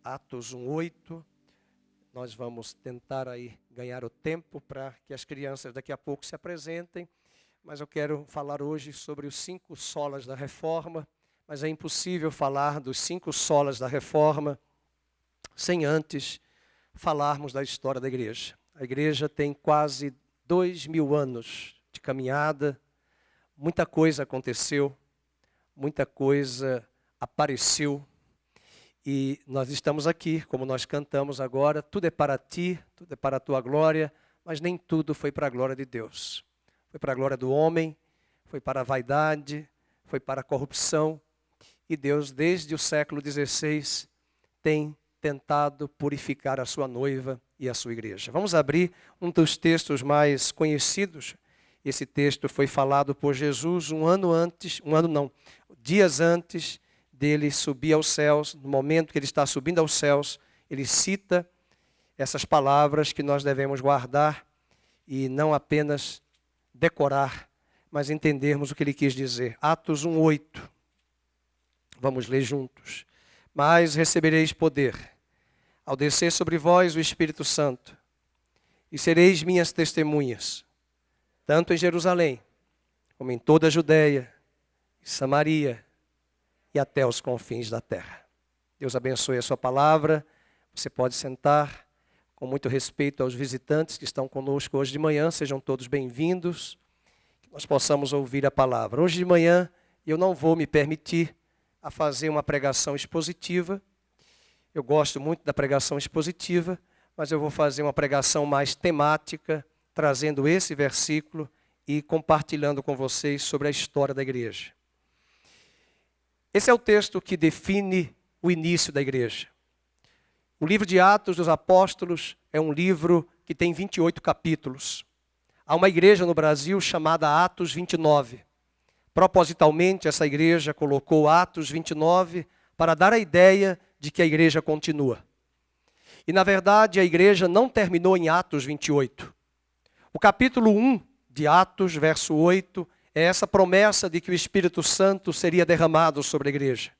Atos 1:8. Nós vamos tentar aí ganhar o tempo para que as crianças daqui a pouco se apresentem. Mas eu quero falar hoje sobre os 5 solas da Reforma. Mas é impossível falar dos 5 solas da Reforma sem antes falarmos da história da igreja. A igreja tem quase 2000 anos de caminhada. Muita coisa aconteceu, muita coisa apareceu. E nós estamos aqui, como nós cantamos agora, tudo é para ti, tudo é para a tua glória, mas nem tudo foi para a glória de Deus. Foi para a glória do homem, foi para a vaidade, foi para a corrupção. E Deus, desde o século XVI, tem tentado purificar a sua noiva e a sua igreja. Vamos abrir um dos textos mais conhecidos. Esse texto foi falado por Jesus dias antes dele subir aos céus. No momento que ele está subindo aos céus, ele cita essas palavras que nós devemos guardar e não apenas decorar, mas entendermos o que ele quis dizer. Atos 1:8. Vamos ler juntos. Mas recebereis poder ao descer sobre vós o Espírito Santo, e sereis minhas testemunhas, tanto em Jerusalém, como em toda a Judeia, Samaria e até os confins da terra. Deus abençoe a sua palavra. Você pode sentar. Com muito respeito aos visitantes que estão conosco hoje de manhã, sejam todos bem-vindos, que nós possamos ouvir a palavra. Hoje de manhã eu não vou me permitir a fazer uma pregação expositiva. Eu gosto muito da pregação expositiva, mas eu vou fazer uma pregação mais temática, trazendo esse versículo e compartilhando com vocês sobre a história da igreja. Esse é o texto que define o início da igreja. O livro de Atos dos Apóstolos é um livro que tem 28 capítulos. Há uma igreja no Brasil chamada Atos 29. Propositalmente, essa igreja colocou Atos 29 para dar a ideia de que a igreja continua. E, na verdade, a igreja não terminou em Atos 28. O capítulo 1 de Atos, verso 8, é essa promessa de que o Espírito Santo seria derramado sobre a igreja.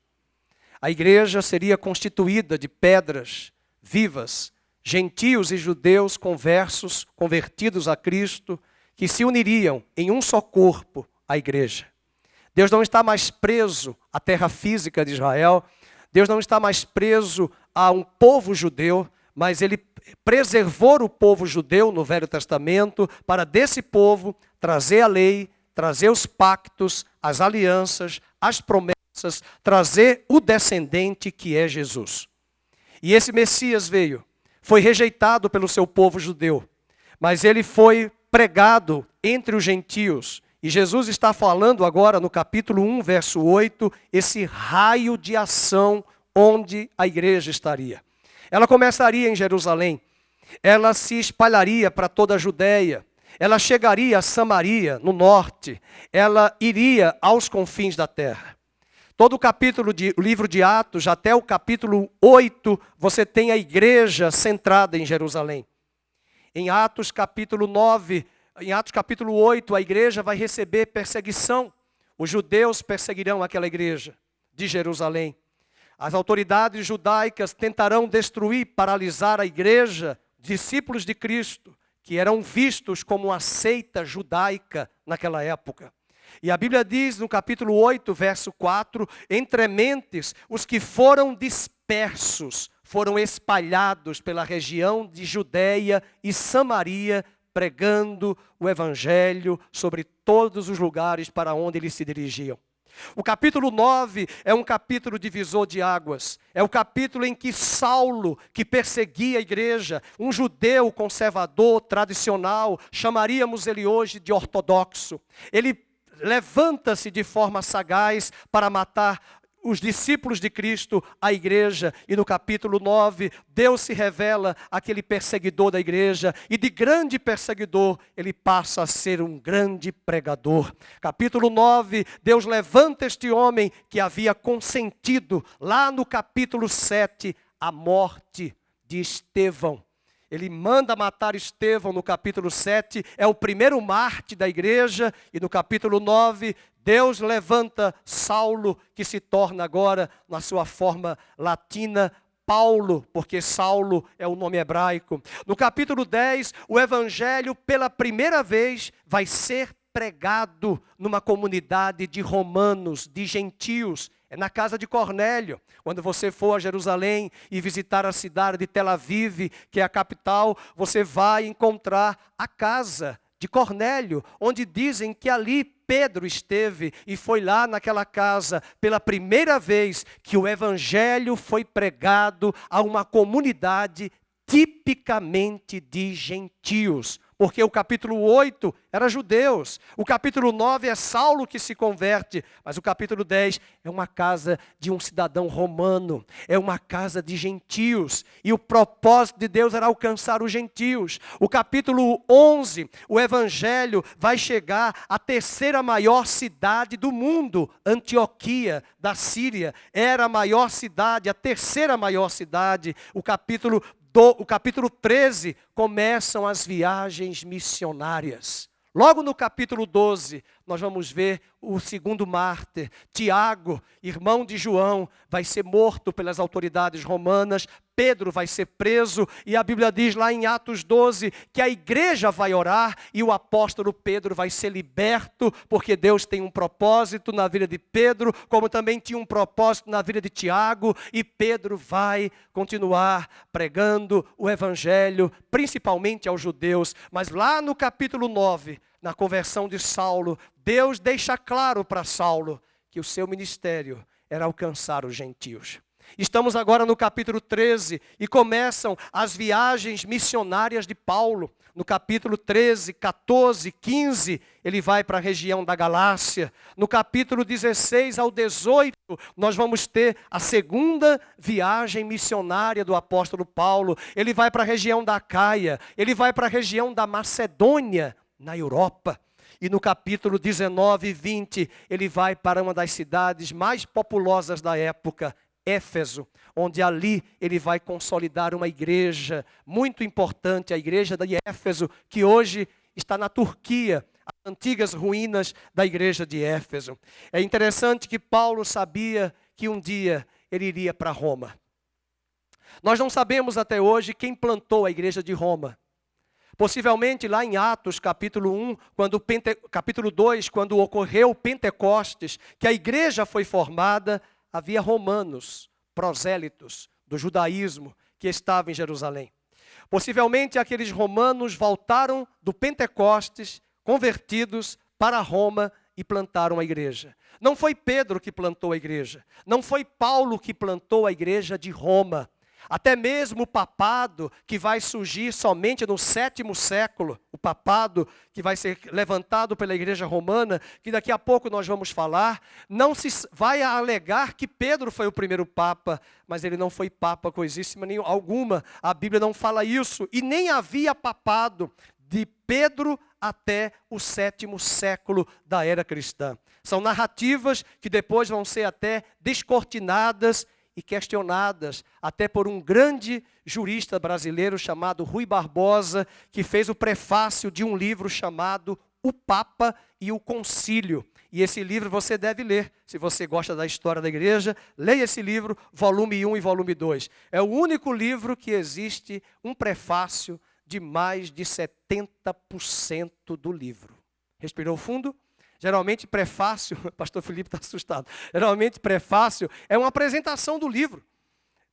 A igreja seria constituída de pedras vivas, gentios e judeus convertidos a Cristo, que se uniriam em um só corpo, a igreja. Deus não está mais preso à terra física de Israel. Deus não está mais preso a um povo judeu, mas Ele preservou o povo judeu no Velho Testamento para desse povo trazer a lei, trazer os pactos, as alianças, as promessas, trazer o descendente que é Jesus. E esse Messias veio, foi rejeitado pelo seu povo judeu, mas ele foi pregado entre os gentios. E Jesus está falando agora no capítulo 1, verso 8, esse raio de ação onde a igreja estaria. Ela começaria em Jerusalém, ela se espalharia para toda a Judeia, ela chegaria a Samaria, no norte, ela iria aos confins da terra. Todo o livro de Atos, até o capítulo 8, você tem a igreja centrada em Jerusalém. Em Atos capítulo 9, em Atos capítulo 8, a igreja vai receber perseguição. Os judeus perseguirão aquela igreja de Jerusalém. As autoridades judaicas tentarão destruir, paralisar a igreja, discípulos de Cristo, que eram vistos como uma seita judaica naquela época. E a Bíblia diz no capítulo 8, verso 4, entre mentes, os que foram dispersos, foram espalhados pela região de Judeia e Samaria, pregando o evangelho sobre todos os lugares para onde eles se dirigiam. O capítulo 9 é um capítulo divisor de águas. É o capítulo em que Saulo, que perseguia a igreja, um judeu conservador, tradicional, chamaríamos ele hoje de ortodoxo. Ele levanta-se de forma sagaz para matar os discípulos de Cristo, a igreja. E no capítulo 9, Deus se revela aquele perseguidor da igreja. E de grande perseguidor, ele passa a ser um grande pregador. Capítulo 9, Deus levanta este homem que havia consentido, lá no capítulo 7, a morte de Estevão. Ele manda matar Estevão no capítulo 7, é o primeiro mártir da igreja. E no capítulo 9, Deus levanta Saulo, que se torna agora, na sua forma latina, Paulo, porque Saulo é o nome hebraico. No capítulo 10, o evangelho pela primeira vez vai ser pregado numa comunidade de romanos, de gentios. É na casa de Cornélio. Quando você for a Jerusalém e visitar a cidade de Tel Aviv, que é a capital, você vai encontrar a casa de Cornélio, onde dizem que ali Pedro esteve, e foi lá naquela casa pela primeira vez que o evangelho foi pregado a uma comunidade tipicamente de gentios. Porque o capítulo 8 era judeus, o capítulo 9 é Saulo que se converte, mas o capítulo 10 é uma casa de um cidadão romano, é uma casa de gentios, e o propósito de Deus era alcançar os gentios. O capítulo 11, o evangelho vai chegar à terceira maior cidade do mundo, Antioquia, da Síria, era a maior cidade, a terceira maior cidade. O capítulo 13 começam as viagens missionárias. Logo no capítulo 12, nós vamos ver o segundo mártir, Tiago, irmão de João, vai ser morto pelas autoridades romanas. Pedro vai ser preso, e a Bíblia diz lá em Atos 12 que a igreja vai orar e o apóstolo Pedro vai ser liberto, porque Deus tem um propósito na vida de Pedro, como também tinha um propósito na vida de Tiago, e Pedro vai continuar pregando o evangelho, principalmente aos judeus. Mas lá no capítulo 9, na conversão de Saulo, Deus deixa claro para Saulo que o seu ministério era alcançar os gentios. Estamos agora no capítulo 13 e começam as viagens missionárias de Paulo. No capítulo 13, 14, 15, ele vai para a região da Galácia. No capítulo 16 ao 18, nós vamos ter a segunda viagem missionária do apóstolo Paulo. Ele vai para a região da Acaia, ele vai para a região da Macedônia, na Europa. E no capítulo 19 e 20, ele vai para uma das cidades mais populosas da época, Éfeso, onde ali ele vai consolidar uma igreja muito importante, a igreja de Éfeso, que hoje está na Turquia, as antigas ruínas da igreja de Éfeso. É interessante que Paulo sabia que um dia ele iria para Roma. Nós não sabemos até hoje quem plantou a igreja de Roma. Possivelmente lá em Atos, capítulo 1, capítulo 2, quando ocorreu o Pentecostes, que a igreja foi formada, havia romanos, prosélitos do judaísmo que estavam em Jerusalém. Possivelmente aqueles romanos voltaram do Pentecostes, convertidos para Roma e plantaram a igreja. Não foi Pedro que plantou a igreja, não foi Paulo que plantou a igreja de Roma. Até mesmo o papado que vai surgir somente no 7º século, o papado que vai ser levantado pela igreja romana, que daqui a pouco nós vamos falar, não se vai alegar que Pedro foi o primeiro papa, mas ele não foi papa coisíssima alguma, a Bíblia não fala isso, e nem havia papado de Pedro até o 7º século da era cristã. São narrativas que depois vão ser até descortinadas e questionadas até por um grande jurista brasileiro chamado Rui Barbosa, que fez o prefácio de um livro chamado O Papa e o Concílio. E esse livro você deve ler, se você gosta da história da igreja, leia esse livro, volume 1 e volume 2. É o único livro que existe um prefácio de mais de 70% do livro. Respirou fundo? Geralmente prefácio, o pastor Felipe está assustado, geralmente prefácio é uma apresentação do livro.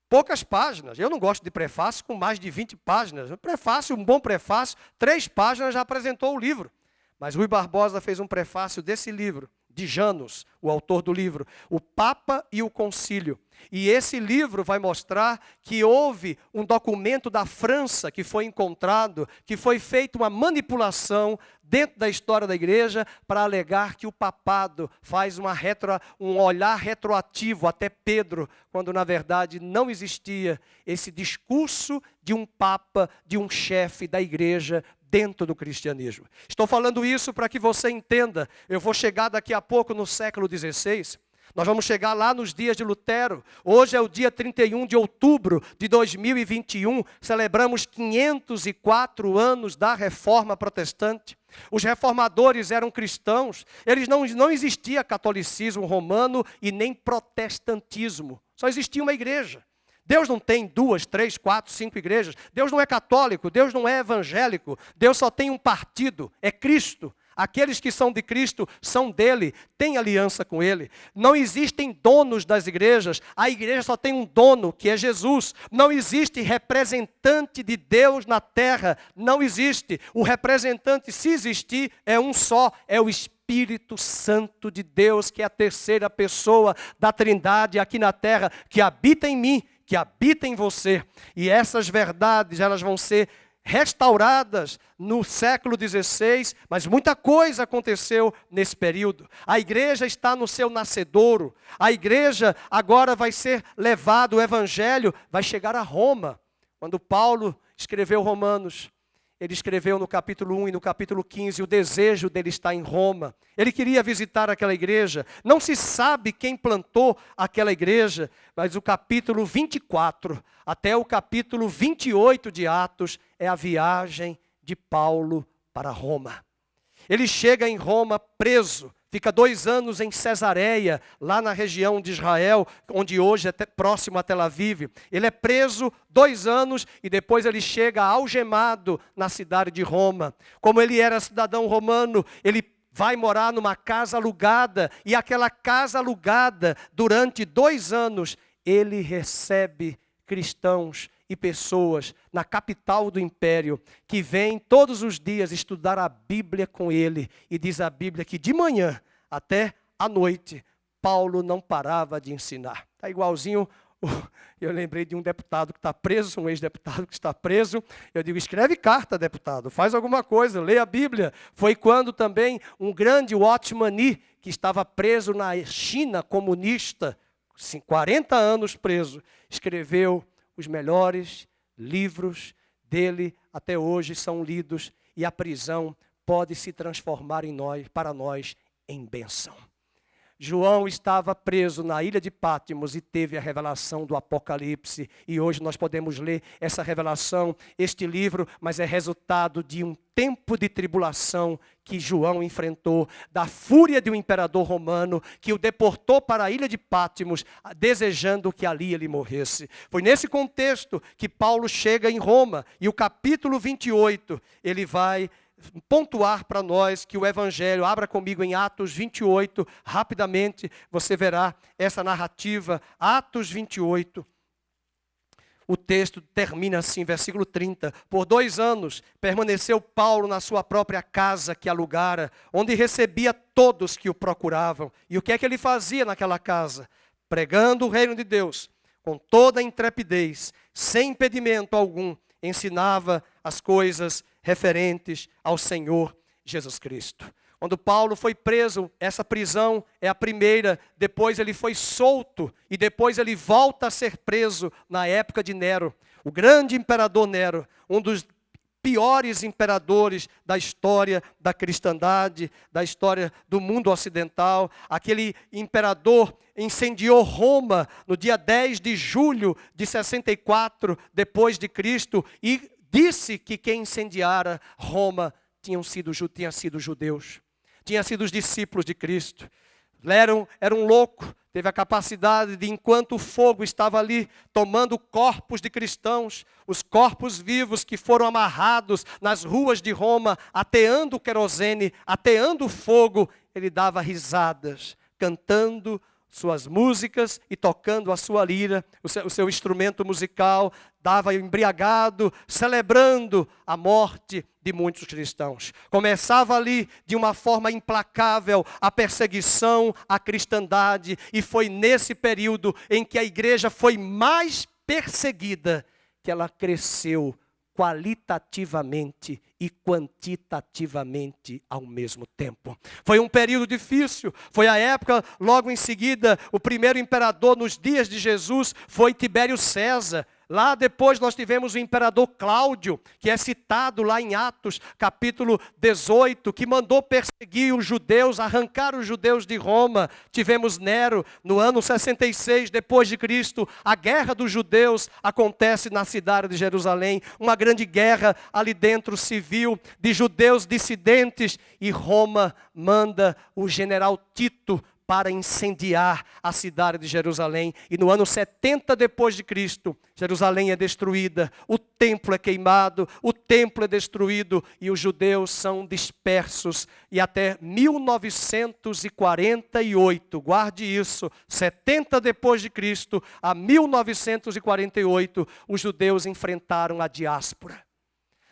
Poucas páginas, eu não gosto de prefácio com mais de 20 páginas. Prefácio, um bom prefácio, 3 páginas já apresentou o livro. Mas Rui Barbosa fez um prefácio desse livro, de Janus, o autor do livro, O Papa e o Concílio. E esse livro vai mostrar que houve um documento da França que foi encontrado, que foi feita uma manipulação dentro da história da igreja para alegar que o papado faz um olhar retroativo até Pedro, quando na verdade não existia esse discurso de um papa, de um chefe da igreja dentro do cristianismo. Estou falando isso para que você entenda. Eu vou chegar daqui a pouco no século XVI. Nós vamos chegar lá nos dias de Lutero. Hoje é o dia 31 de outubro de 2021. Celebramos 504 anos da Reforma Protestante. Os reformadores eram cristãos. Não existia catolicismo romano e nem protestantismo. Só existia uma igreja. Deus não tem 2, 3, 4, 5 igrejas. Deus não é católico, Deus não é evangélico. Deus só tem um partido, é Cristo. Aqueles que são de Cristo são dele, têm aliança com ele. Não existem donos das igrejas, a igreja só tem um dono, que é Jesus. Não existe representante de Deus na terra, não existe. O representante, se existir, é um só, é o Espírito Santo de Deus, que é a terceira pessoa da Trindade aqui na terra, que habita em mim, que habita em você. E essas verdades, elas vão ser restauradas no século XVI, mas muita coisa aconteceu nesse período. A igreja está no seu nascedouro, a igreja agora vai ser levado, o evangelho vai chegar a Roma. Quando Paulo escreveu Romanos, ele escreveu no capítulo 1 e no capítulo 15, o desejo dele está em Roma. Ele queria visitar aquela igreja. Não se sabe quem plantou aquela igreja, mas o capítulo 24 até o capítulo 28 de Atos é a viagem de Paulo para Roma. Ele chega em Roma preso, fica 2 anos em Cesareia, lá na região de Israel, onde hoje é próximo a Tel Aviv. Ele é preso 2 anos e depois ele chega algemado na cidade de Roma. Como ele era cidadão romano, ele vai morar numa casa alugada, e aquela casa alugada, durante 2 anos, ele recebe cristãos e pessoas na capital do império, que vêm todos os dias estudar a Bíblia com ele. E diz a Bíblia que de manhã até à noite, Paulo não parava de ensinar. Está igualzinho, eu lembrei de um deputado que está preso, um ex-deputado que está preso. Eu digo, escreve carta, deputado, faz alguma coisa, lê a Bíblia. Foi quando também um grande Watchman Nee, que estava preso na China comunista, 40 anos preso, escreveu os melhores livros dele, até hoje são lidos, e a prisão pode se transformar para nós em bênção. João estava preso na ilha de Patmos e teve a revelação do Apocalipse. E hoje nós podemos ler essa revelação, este livro, mas é resultado de um tempo de tribulação que João enfrentou, da fúria de um imperador romano que o deportou para a ilha de Patmos, desejando que ali ele morresse. Foi nesse contexto que Paulo chega em Roma, e o capítulo 28, ele vai pontuar para nós que o evangelho, abra comigo em Atos 28, rapidamente você verá essa narrativa. Atos 28, o texto termina assim, versículo 30. Por 2 anos permaneceu Paulo na sua própria casa que alugara, onde recebia todos que o procuravam. E o que é que ele fazia naquela casa? Pregando o reino de Deus, com toda a intrepidez, sem impedimento algum, ensinava as coisas referentes ao Senhor Jesus Cristo. Quando Paulo foi preso, essa prisão é a primeira, depois ele foi solto e depois ele volta a ser preso na época de Nero. O grande imperador Nero, um dos piores imperadores da história da cristandade, da história do mundo ocidental. Aquele imperador incendiou Roma no dia 10 de julho de 64 depois de Cristo e disse que quem incendiara Roma tinha sido judeus, tinham sido os discípulos de Cristo. Era um louco, teve a capacidade de, enquanto o fogo estava ali tomando corpos de cristãos, os corpos vivos que foram amarrados nas ruas de Roma, ateando o querosene, ateando o fogo, ele dava risadas, cantando suas músicas e tocando a sua lira, o seu instrumento musical, dava embriagado, celebrando a morte de muitos cristãos. Começava ali de uma forma implacável a perseguição à cristandade, e foi nesse período em que a igreja foi mais perseguida que ela cresceu qualitativamente e quantitativamente ao mesmo tempo. Foi um período difícil, foi a época, logo em seguida, o primeiro imperador nos dias de Jesus foi Tibério César. Lá depois nós tivemos o imperador Cláudio, que é citado lá em Atos, capítulo 18, que mandou perseguir os judeus, arrancar os judeus de Roma. Tivemos Nero, no ano 66 depois de Cristo. A guerra dos judeus acontece na cidade de Jerusalém, uma grande guerra ali dentro civil, de judeus dissidentes, e Roma manda o general Tito para incendiar a cidade de Jerusalém. E no ano 70 depois de Cristo, Jerusalém é destruída, o templo é queimado, o templo é destruído e os judeus são dispersos. E até 1948, guarde isso, 70 depois de Cristo a 1948, os judeus enfrentaram a diáspora.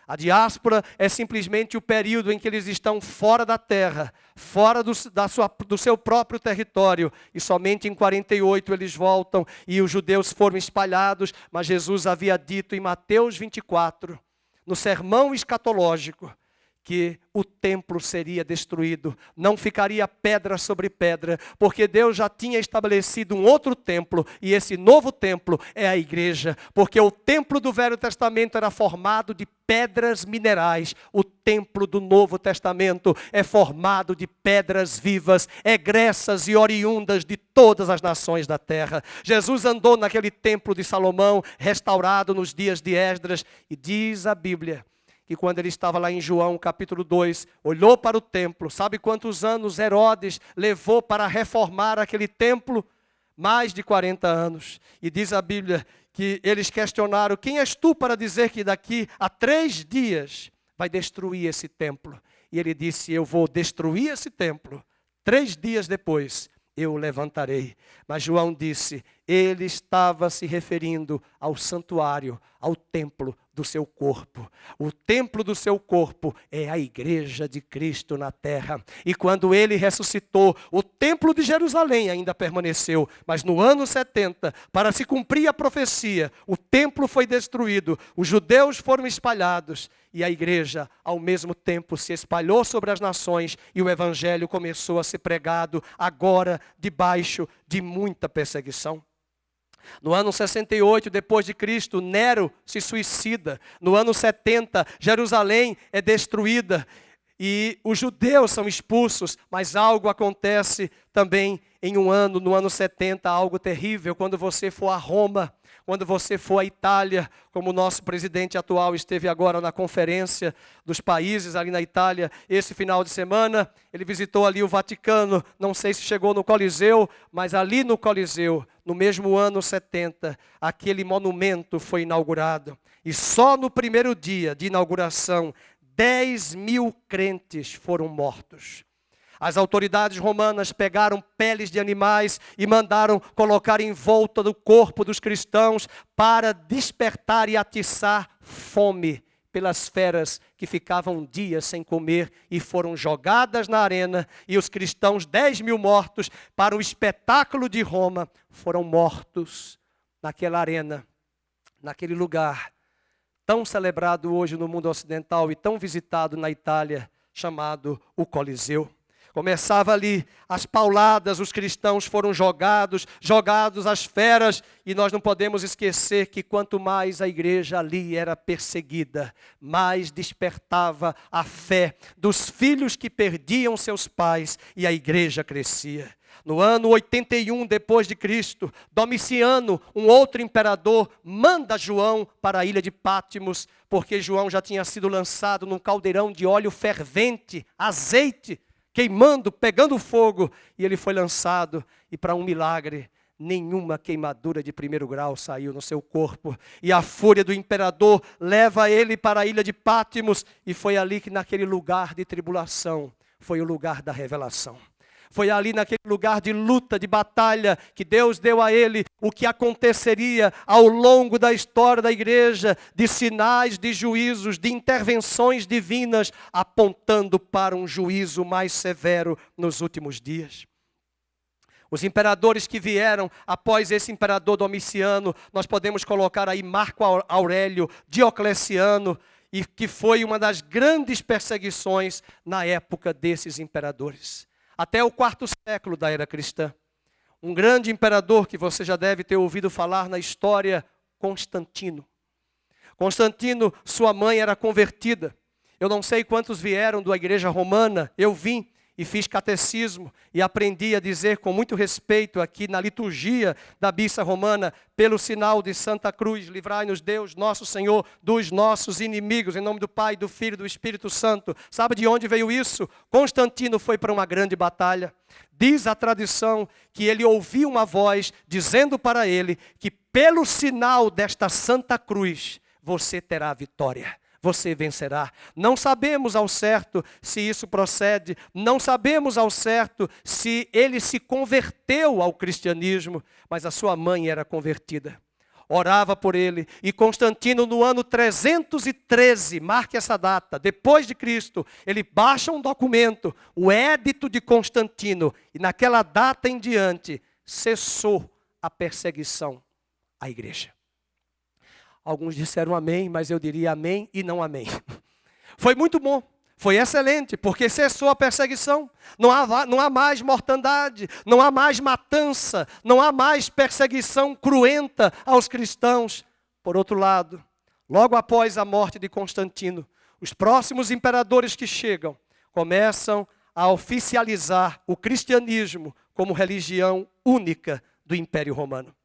A diáspora é simplesmente o período em que eles estão fora da terra, fora do seu próprio território. E somente em 48 eles voltam e os judeus foram espalhados. Mas Jesus havia dito em Mateus 24, no sermão escatológico, que o templo seria destruído, não ficaria pedra sobre pedra, porque Deus já tinha estabelecido um outro templo, e esse novo templo é a igreja, porque o templo do Velho Testamento era formado de pedras minerais, o templo do Novo Testamento é formado de pedras vivas, egressas e oriundas de todas as nações da terra. Jesus andou naquele templo de Salomão, restaurado nos dias de Esdras, e diz a Bíblia, que quando ele estava lá em João capítulo 2, olhou para o templo, sabe quantos anos Herodes levou para reformar aquele templo? Mais de 40 anos. E diz a Bíblia que eles questionaram, quem és tu para dizer que daqui a 3 dias vai destruir esse templo? E ele disse, eu vou destruir esse templo, 3 dias depois eu o levantarei. Mas João disse, ele estava se referindo ao santuário, ao templo do seu corpo. O templo do seu corpo é a igreja de Cristo na terra. E quando ele ressuscitou, o templo de Jerusalém ainda permaneceu. Mas no ano 70, para se cumprir a profecia, o templo foi destruído, os judeus foram espalhados e a igreja, ao mesmo tempo, se espalhou sobre as nações e o evangelho começou a ser pregado, agora debaixo de muita perseguição. No ano 68 depois de Cristo, Nero se suicida. No ano 70, Jerusalém é destruída e os judeus são expulsos, mas algo acontece também no ano 70, algo terrível, quando você for a Roma, quando você for à Itália, como o nosso presidente atual esteve agora na conferência dos países ali na Itália, esse final de semana, ele visitou ali o Vaticano, não sei se chegou no Coliseu, mas ali no Coliseu, no mesmo ano 70, aquele monumento foi inaugurado. E só no primeiro dia de inauguração, 10.000 crentes foram mortos. As autoridades romanas pegaram peles de animais e mandaram colocar em volta do corpo dos cristãos para despertar e atiçar fome pelas feras que ficavam dias sem comer e foram jogadas na arena. E os cristãos, 10.000 mortos, para o espetáculo de Roma, foram mortos naquela arena, naquele lugar tão celebrado hoje no mundo ocidental e tão visitado na Itália, chamado o Coliseu. Começava ali as pauladas, os cristãos foram jogados às feras, e nós não podemos esquecer que quanto mais a igreja ali era perseguida, mais despertava a fé dos filhos que perdiam seus pais e a igreja crescia. No ano 81 depois de Cristo, Domiciano, um outro imperador, manda João para a ilha de Patmos, porque João já tinha sido lançado num caldeirão de óleo fervente, azeite, queimando, pegando fogo, e ele foi lançado, e para um milagre, nenhuma queimadura de 1º grau saiu no seu corpo, e a fúria do imperador leva ele para a ilha de Patmos, e foi ali que naquele lugar de tribulação, foi o lugar da revelação. Foi ali naquele lugar de luta, de batalha, que Deus deu a ele o que aconteceria ao longo da história da igreja, de sinais, de juízos, de intervenções divinas, apontando para um juízo mais severo nos últimos dias. Os imperadores que vieram após esse imperador Domiciano, nós podemos colocar aí Marco Aurélio, Diocleciano, e que foi uma das grandes perseguições na época desses imperadores. Até o 4º século da era cristã. Um grande imperador que você já deve ter ouvido falar na história, Constantino. Constantino, sua mãe era convertida. Eu não sei quantos vieram da igreja romana, eu vim. e fiz catecismo e aprendi a dizer com muito respeito aqui na liturgia da missa romana, pelo sinal de Santa Cruz, livrai-nos Deus, nosso Senhor, dos nossos inimigos, em nome do Pai, do Filho e do Espírito Santo. Sabe de onde veio isso? Constantino foi para uma grande batalha. Diz a tradição que ele ouviu uma voz dizendo para ele que pelo sinal desta Santa Cruz você terá vitória. Você vencerá. Não sabemos ao certo se isso procede, não sabemos ao certo se ele se converteu ao cristianismo, mas a sua mãe era convertida. Orava por ele, e Constantino no ano 313, marque essa data, depois de Cristo, ele baixa um documento, o Édito de Constantino, e naquela data em diante, cessou a perseguição à igreja. Alguns disseram amém, mas eu diria amém e não amém. Foi muito bom, foi excelente, porque cessou a perseguição. Não há mais mortandade, não há mais matança, não há mais perseguição cruenta aos cristãos. Por outro lado, logo após a morte de Constantino, os próximos imperadores que chegam começam a oficializar o cristianismo como religião única do Império Romano.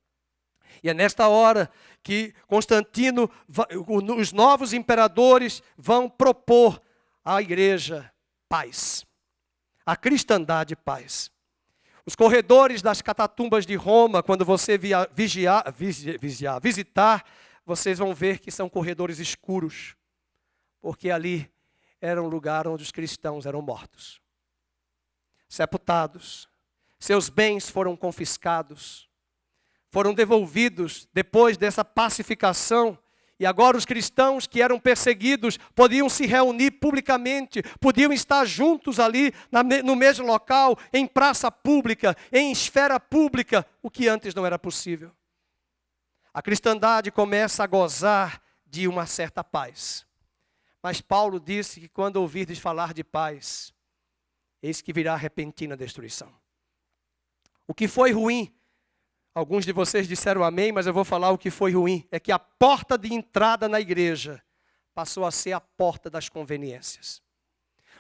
E é nesta hora que Constantino, os novos imperadores vão propor à igreja paz, à cristandade paz. Os corredores das catatumbas de Roma, quando você visitar, vocês vão ver que são corredores escuros, porque ali era um lugar onde os cristãos eram mortos, sepultados, seus bens foram confiscados, foram devolvidos depois dessa pacificação, e agora os cristãos que eram perseguidos podiam se reunir publicamente, podiam estar juntos ali no mesmo local, em praça pública, em esfera pública, o que antes não era possível. A cristandade começa a gozar de uma certa paz. Mas Paulo disse que quando ouvirdes falar de paz, eis que virá repentina destruição. O que foi ruim, alguns de vocês disseram amém, mas eu vou falar o que foi ruim. É que a porta de entrada na igreja passou a ser a porta das conveniências.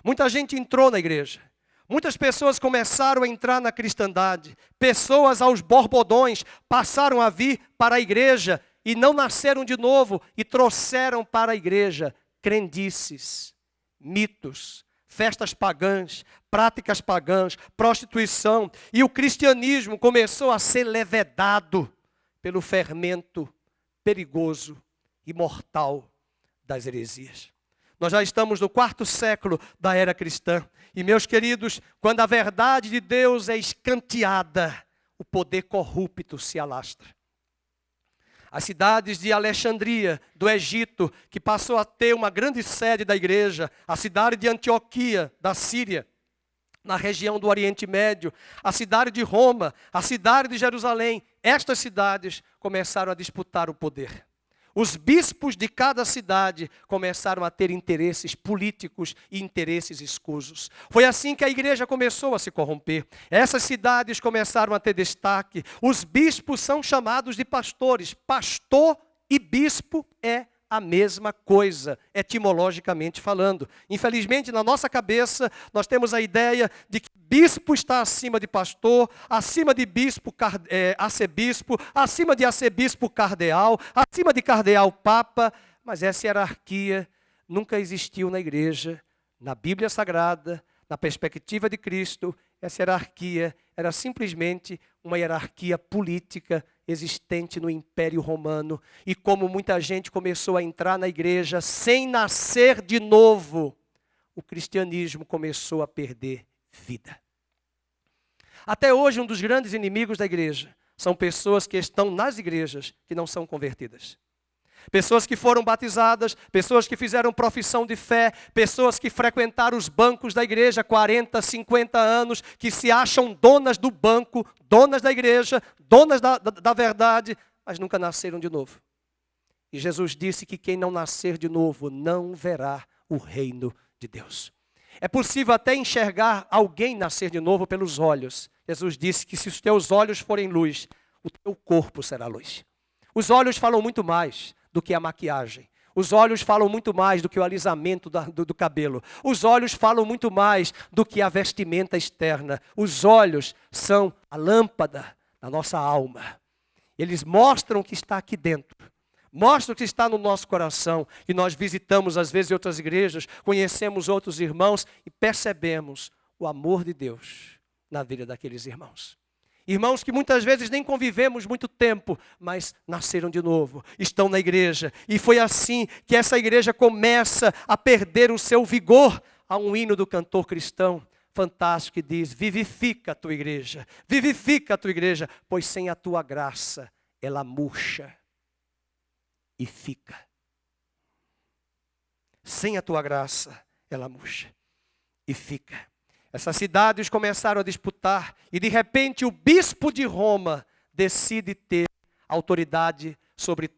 Muita gente entrou na igreja. Muitas pessoas começaram a entrar na cristandade. Pessoas aos borbotões passaram a vir para a igreja e não nasceram de novo e trouxeram para a igreja crendices, mitos, festas pagãs, práticas pagãs, prostituição. E o cristianismo começou a ser levedado pelo fermento perigoso e mortal das heresias. Nós já estamos no 4º século da era cristã. E, meus queridos, quando a verdade de Deus é escanteada, o poder corrupto se alastra. As cidades de Alexandria, do Egito, que passou a ter uma grande sede da igreja, a cidade de Antioquia, da Síria, na região do Oriente Médio, a cidade de Roma, a cidade de Jerusalém, estas cidades começaram a disputar o poder. Os bispos de cada cidade começaram a ter interesses políticos e interesses escusos. Foi assim que a igreja começou a se corromper. Essas cidades começaram a ter destaque. Os bispos são chamados de pastores. Pastor e bispo é a mesma coisa, etimologicamente falando. Infelizmente, na nossa cabeça, nós temos a ideia de que bispo está acima de pastor, acima de bispo, arcebispo, acima de arcebispo, cardeal, acima de cardeal, papa. Mas essa hierarquia nunca existiu na igreja, na Bíblia Sagrada, na perspectiva de Cristo. Essa hierarquia era simplesmente uma hierarquia política existente no Império Romano. E como muita gente começou a entrar na igreja sem nascer de novo, o cristianismo começou a perder vida. Até hoje, um dos grandes inimigos da igreja são pessoas que estão nas igrejas que não são convertidas. Pessoas que foram batizadas, pessoas que fizeram profissão de fé, pessoas que frequentaram os bancos da igreja 40, 50 anos, que se acham donas do banco, donas da igreja, donas da verdade, mas nunca nasceram de novo. E Jesus disse que quem não nascer de novo não verá o reino de Deus. É possível até enxergar alguém nascer de novo pelos olhos. Jesus disse que se os teus olhos forem luz, o teu corpo será luz. Os olhos falam muito mais do que a maquiagem. Os olhos falam muito mais do que o alisamento do cabelo. Os olhos falam muito mais do que a vestimenta externa. Os olhos são a lâmpada da nossa alma. Eles mostram o que está aqui dentro. Mostram o que está no nosso coração. E nós visitamos às vezes outras igrejas, conhecemos outros irmãos e percebemos o amor de Deus na vida daqueles irmãos. Irmãos que muitas vezes nem convivemos muito tempo, mas nasceram de novo, estão na igreja. E foi assim que essa igreja começa a perder o seu vigor. Há um hino do cantor cristão fantástico que diz: vivifica a tua igreja, pois sem a tua graça ela murcha e fica. Sem a tua graça ela murcha e fica. Essas cidades começaram a disputar e de repente o bispo de Roma decide ter autoridade sobre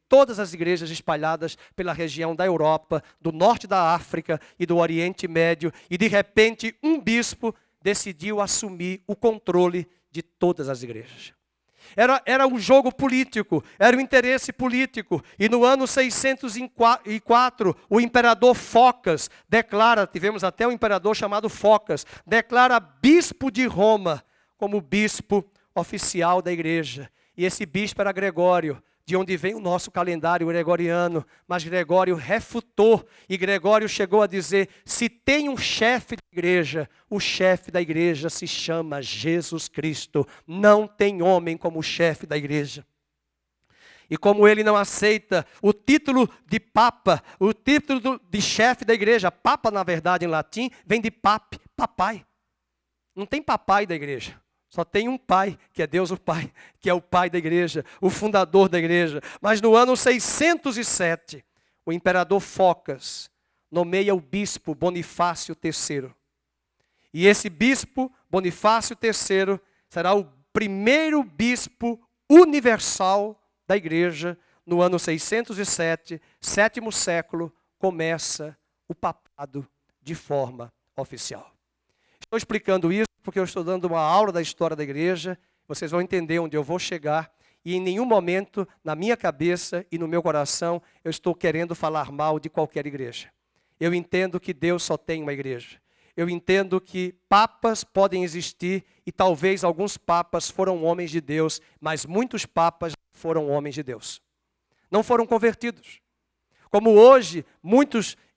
todas as igrejas espalhadas pela região da Europa, do norte da África e do Oriente Médio. E de repente um bispo decidiu assumir o controle de todas as igrejas. Era um jogo político, era um interesse político. E no ano 604, o imperador Focas declara, tivemos até um imperador chamado Focas, declara bispo de Roma como bispo oficial da igreja. E esse bispo era Gregório, de onde vem o nosso calendário gregoriano. Mas Gregório refutou e Gregório chegou a dizer: se tem um chefe de igreja, o chefe da igreja se chama Jesus Cristo. Não tem homem como chefe da igreja. E como ele não aceita o título de papa, o título de chefe da igreja, papa na verdade em latim, vem de papai. Não tem papai da igreja. Só tem um pai, que é Deus o Pai, que é o pai da igreja, o fundador da igreja. Mas no ano 607, o imperador Focas nomeia o bispo Bonifácio III. E esse bispo, Bonifácio III, será o primeiro bispo universal da igreja. No ano 607, sétimo século, começa o papado de forma oficial. Estou explicando isso porque eu estou dando uma aula da história da igreja. Vocês vão entender onde eu vou chegar. E em nenhum momento, na minha cabeça e no meu coração, eu estou querendo falar mal de qualquer igreja. Eu entendo que Deus só tem uma igreja. Eu entendo que papas podem existir e talvez alguns papas foram homens de Deus, mas muitos papas foram homens de Deus. Não foram convertidos. Como hoje,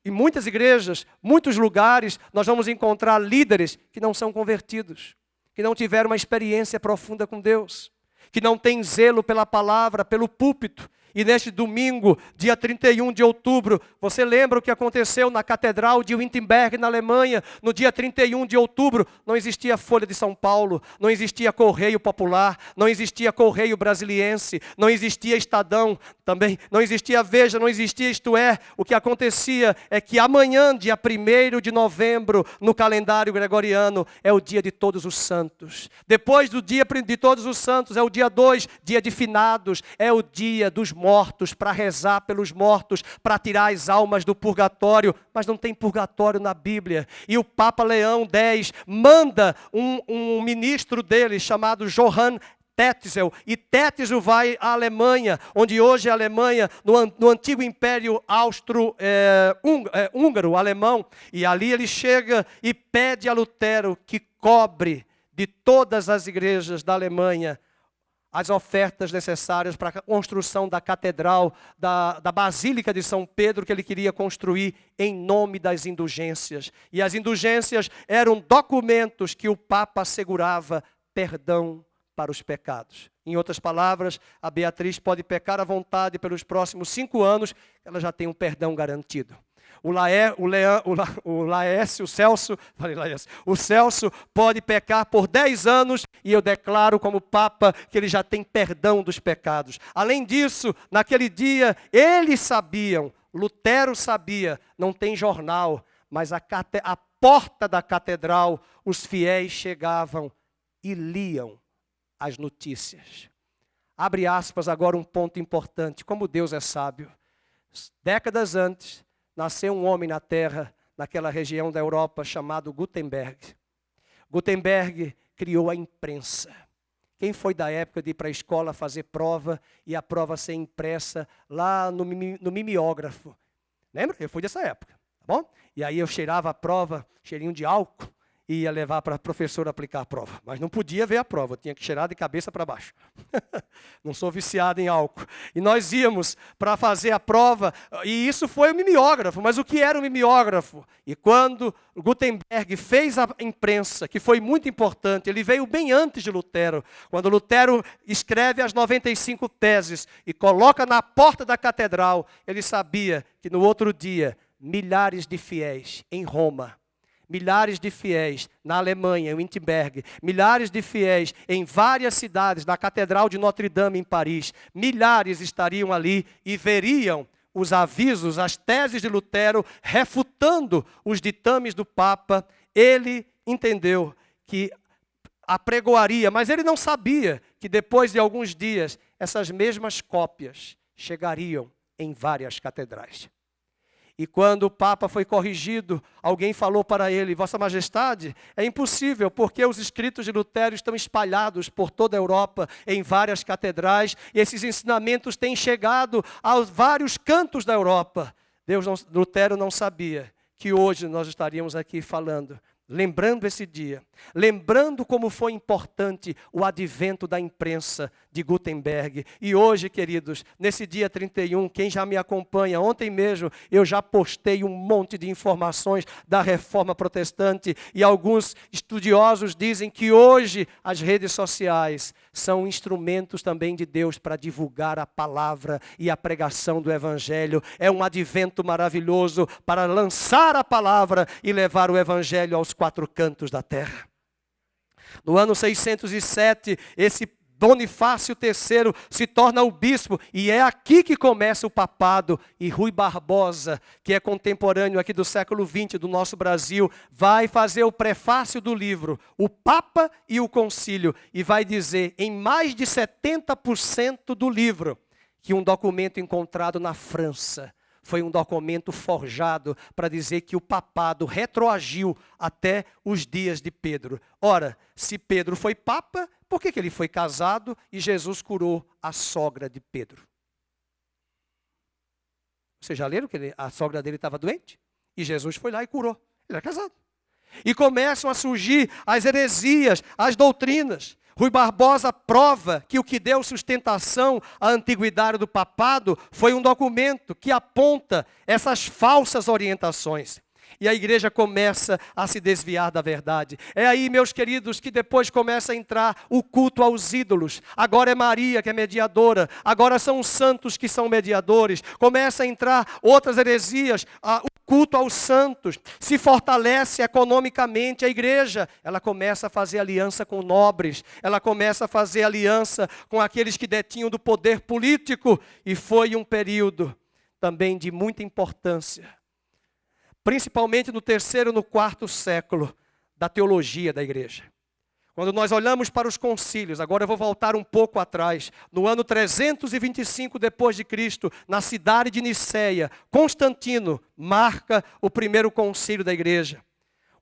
em muitas igrejas, muitos lugares, nós vamos encontrar líderes que não são convertidos, que não tiveram uma experiência profunda com Deus, que não têm zelo pela palavra, pelo púlpito. E neste domingo, dia 31 de outubro, você lembra o que aconteceu na Catedral de Wittenberg, na Alemanha? No dia 31 de outubro, não existia Folha de São Paulo, não existia Correio Popular, não existia Correio Brasiliense, não existia Estadão também, não existia Veja, não existia Isto É. O que acontecia é que amanhã, dia 1º de novembro, no calendário gregoriano, é o dia de Todos os Santos. Depois do dia de Todos os Santos, é o dia 2, dia de Finados, é o dia dos mortos, para rezar pelos mortos, para tirar as almas do purgatório. Mas não tem purgatório na Bíblia. E o Papa Leão X manda um ministro dele chamado Johann Tetzel. E Tetzel vai à Alemanha, onde hoje é a Alemanha, no antigo Império Húngaro, alemão. E ali ele chega e pede a Lutero que cobre de todas as igrejas da Alemanha as ofertas necessárias para a construção da catedral, da Basílica de São Pedro, que ele queria construir em nome das indulgências. E as indulgências eram documentos que o Papa assegurava perdão para os pecados. Em outras palavras, a Beatriz pode pecar à vontade pelos próximos 5 anos, ela já tem um perdão garantido. O Celso pode pecar por 10 anos e eu declaro como Papa que ele já tem perdão dos pecados. Além disso, naquele dia, eles sabiam, Lutero sabia, não tem jornal, mas a porta da catedral, os fiéis chegavam e liam as notícias. Abre aspas agora um ponto importante, como Deus é sábio. Décadas antes, nasceu um homem na terra, naquela região da Europa, chamado Gutenberg. Gutenberg criou a imprensa. Quem foi da época de ir para a escola fazer prova e a prova ser impressa lá no mimeógrafo? Lembra? Eu fui dessa época, tá bom? E aí eu cheirava a prova, cheirinho de álcool, e ia levar para a professora aplicar a prova. Mas não podia ver a prova, eu tinha que cheirar de cabeça para baixo. Não sou viciado em álcool. E nós íamos para fazer a prova, e isso foi o mimeógrafo. Mas o que era o mimeógrafo? E quando Gutenberg fez a imprensa, que foi muito importante, ele veio bem antes de Lutero. Quando Lutero escreve as 95 teses e coloca na porta da catedral, ele sabia que no outro dia, milhares de fiéis em Roma, milhares de fiéis na Alemanha, em Wittenberg, milhares de fiéis em várias cidades, na Catedral de Notre Dame em Paris, milhares estariam ali e veriam os avisos, as teses de Lutero, refutando os ditames do Papa. Ele entendeu que apregoaria, mas ele não sabia que depois de alguns dias, essas mesmas cópias chegariam em várias catedrais. E quando o Papa foi corrigido, alguém falou para ele: Vossa Majestade, é impossível, porque os escritos de Lutero estão espalhados por toda a Europa, em várias catedrais, e esses ensinamentos têm chegado aos vários cantos da Europa. Lutero não sabia que hoje nós estaríamos aqui falando, lembrando esse dia, lembrando como foi importante o advento da imprensa de Gutenberg. E hoje, queridos, nesse dia 31, quem já me acompanha, ontem mesmo eu já postei um monte de informações da Reforma Protestante, e alguns estudiosos dizem que hoje as redes sociais são instrumentos também de Deus para divulgar a palavra e a pregação do Evangelho. É um advento maravilhoso para lançar a palavra e levar o Evangelho aos quatro cantos da terra. No ano 607, esse Bonifácio III se torna o bispo, e é aqui que começa o papado. E Rui Barbosa, que é contemporâneo aqui do século XX do nosso Brasil, vai fazer o prefácio do livro, O Papa e o Concílio, e vai dizer em mais de 70% do livro que um documento encontrado na França foi um documento forjado para dizer que o papado retroagiu até os dias de Pedro. Ora, se Pedro foi papa, por que ele foi casado e Jesus curou a sogra de Pedro? Vocês já leram que a sogra dele estava doente? E Jesus foi lá e curou. Ele era casado. E começam a surgir as heresias, as doutrinas. Rui Barbosa prova que o que deu sustentação à antiguidade do papado foi um documento que aponta essas falsas orientações. E a igreja começa a se desviar da verdade. É aí, meus queridos, que depois começa a entrar o culto aos ídolos. Agora é Maria que é mediadora. Agora são os santos que são mediadores. Começa a entrar outras heresias. O culto aos santos. Se fortalece economicamente a igreja. Ela começa a fazer aliança com nobres. Ela começa a fazer aliança com aqueles que detinham do poder político. E foi um período também de muita importância, principalmente no 3º e no 4º século da teologia da igreja. Quando nós olhamos para os concílios, agora eu vou voltar um pouco atrás, no ano 325 depois de Cristo, na cidade de Niceia, Constantino marca o primeiro concílio da igreja.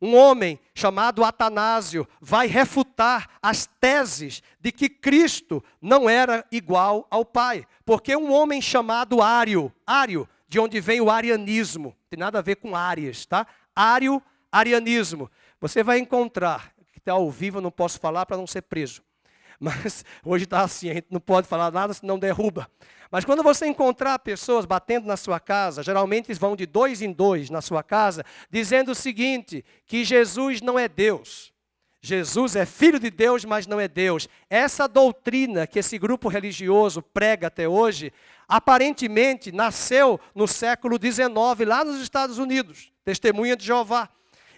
Um homem chamado Atanásio vai refutar as teses de que Cristo não era igual ao Pai, porque um homem chamado Ário, de onde vem o arianismo, tem nada a ver com Áries, tá? Arianismo. Você vai encontrar, que está ao vivo, eu não posso falar para não ser preso. Mas hoje está assim, a gente não pode falar nada, senão derruba. Mas quando você encontrar pessoas batendo na sua casa, geralmente eles vão de 2 em 2 na sua casa, dizendo o seguinte, que Jesus não é Deus. Jesus é filho de Deus, mas não é Deus. Essa doutrina que esse grupo religioso prega até hoje, aparentemente nasceu no século XIX, lá nos Estados Unidos. Testemunha de Jeová.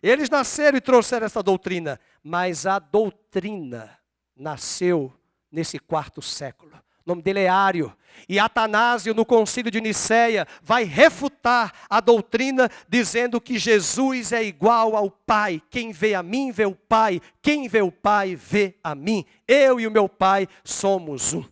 Eles nasceram e trouxeram essa doutrina. Mas a doutrina nasceu nesse 4º século. O nome dele é Ário. E Atanásio, no concílio de Niceia, vai refutar a doutrina dizendo que Jesus é igual ao Pai. Quem vê a mim, vê o Pai. Quem vê o Pai, vê a mim. Eu e o meu Pai somos um.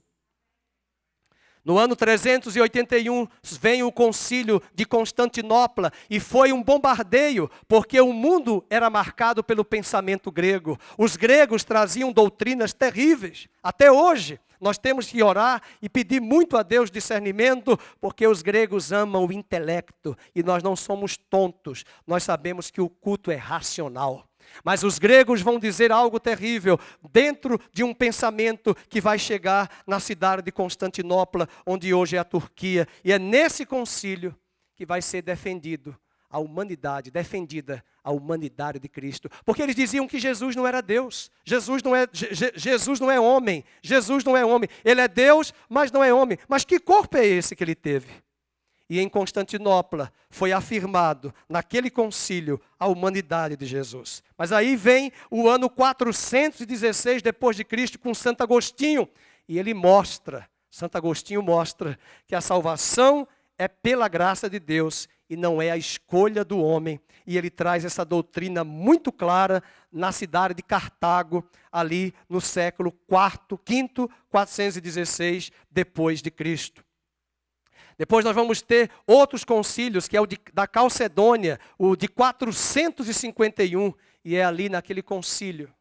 No ano 381, vem o concílio de Constantinopla e foi um bombardeio, porque o mundo era marcado pelo pensamento grego. Os gregos traziam doutrinas terríveis. Até hoje, nós temos que orar e pedir muito a Deus discernimento, porque os gregos amam o intelecto e nós não somos tontos. Nós sabemos que o culto é racional. Mas os gregos vão dizer algo terrível dentro de um pensamento que vai chegar na cidade de Constantinopla, onde hoje é a Turquia. E é nesse concílio que vai ser defendida a humanidade de Cristo. Porque eles diziam que Jesus não era Deus. Jesus não é homem. Jesus não é homem. Ele é Deus, mas não é homem. Mas que corpo é esse que ele teve? E em Constantinopla foi afirmado, naquele concílio, a humanidade de Jesus. Mas aí vem o ano 416 depois de Cristo com Santo Agostinho. E ele Santo Agostinho mostra que a salvação é pela graça de Deus e não é a escolha do homem. E ele traz essa doutrina muito clara na cidade de Cartago, ali no século V, 416 depois de Cristo. Depois nós vamos ter outros concílios, que é o da Calcedônia, o de 451, e é ali naquele concílio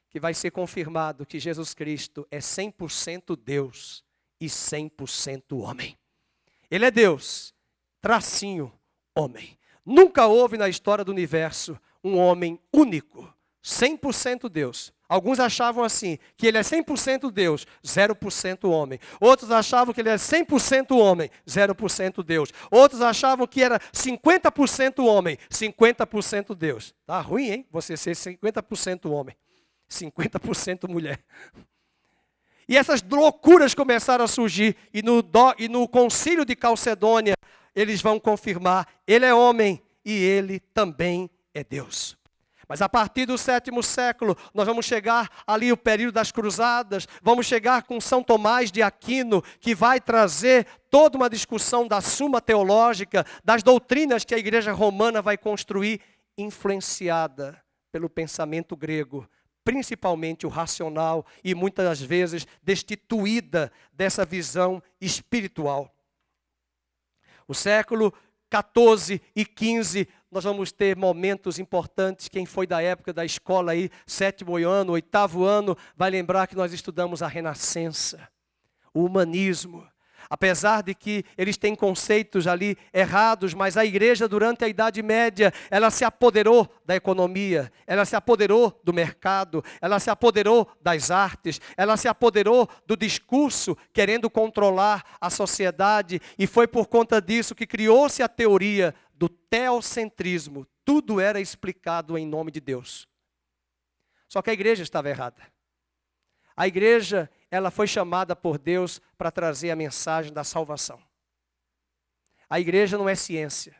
que vai ser confirmado que Jesus Cristo é 100% Deus e 100% homem. Ele é Deus, tracinho, homem. Nunca houve na história do universo um homem único, 100% Deus. Alguns achavam assim, que ele é 100% Deus, 0% homem. Outros achavam que ele é 100% homem, 0% Deus. Outros achavam que era 50% homem, 50% Deus. Tá ruim, hein? Você ser 50% homem, 50% mulher. E essas loucuras começaram a surgir. E no concílio de Calcedônia, eles vão confirmar, ele é homem e ele também é Deus. Mas a partir do 7º século, nós vamos chegar ali o período das cruzadas, vamos chegar com São Tomás de Aquino, que vai trazer toda uma discussão da Suma Teológica, das doutrinas que a igreja romana vai construir, influenciada pelo pensamento grego, principalmente o racional e muitas vezes destituída dessa visão espiritual. O século 14 e 15, nós vamos ter momentos importantes. Quem foi da época da escola aí, 7º ano, 8º ano, vai lembrar que nós estudamos a Renascença, o humanismo. Apesar de que eles têm conceitos ali errados, mas a igreja durante a Idade Média, ela se apoderou da economia, ela se apoderou do mercado, ela se apoderou das artes, ela se apoderou do discurso, querendo controlar a sociedade, e foi por conta disso que criou-se a teoria do teocentrismo. Tudo era explicado em nome de Deus. Só que a igreja estava errada. A igreja, ela foi chamada por Deus para trazer a mensagem da salvação. A igreja não é ciência.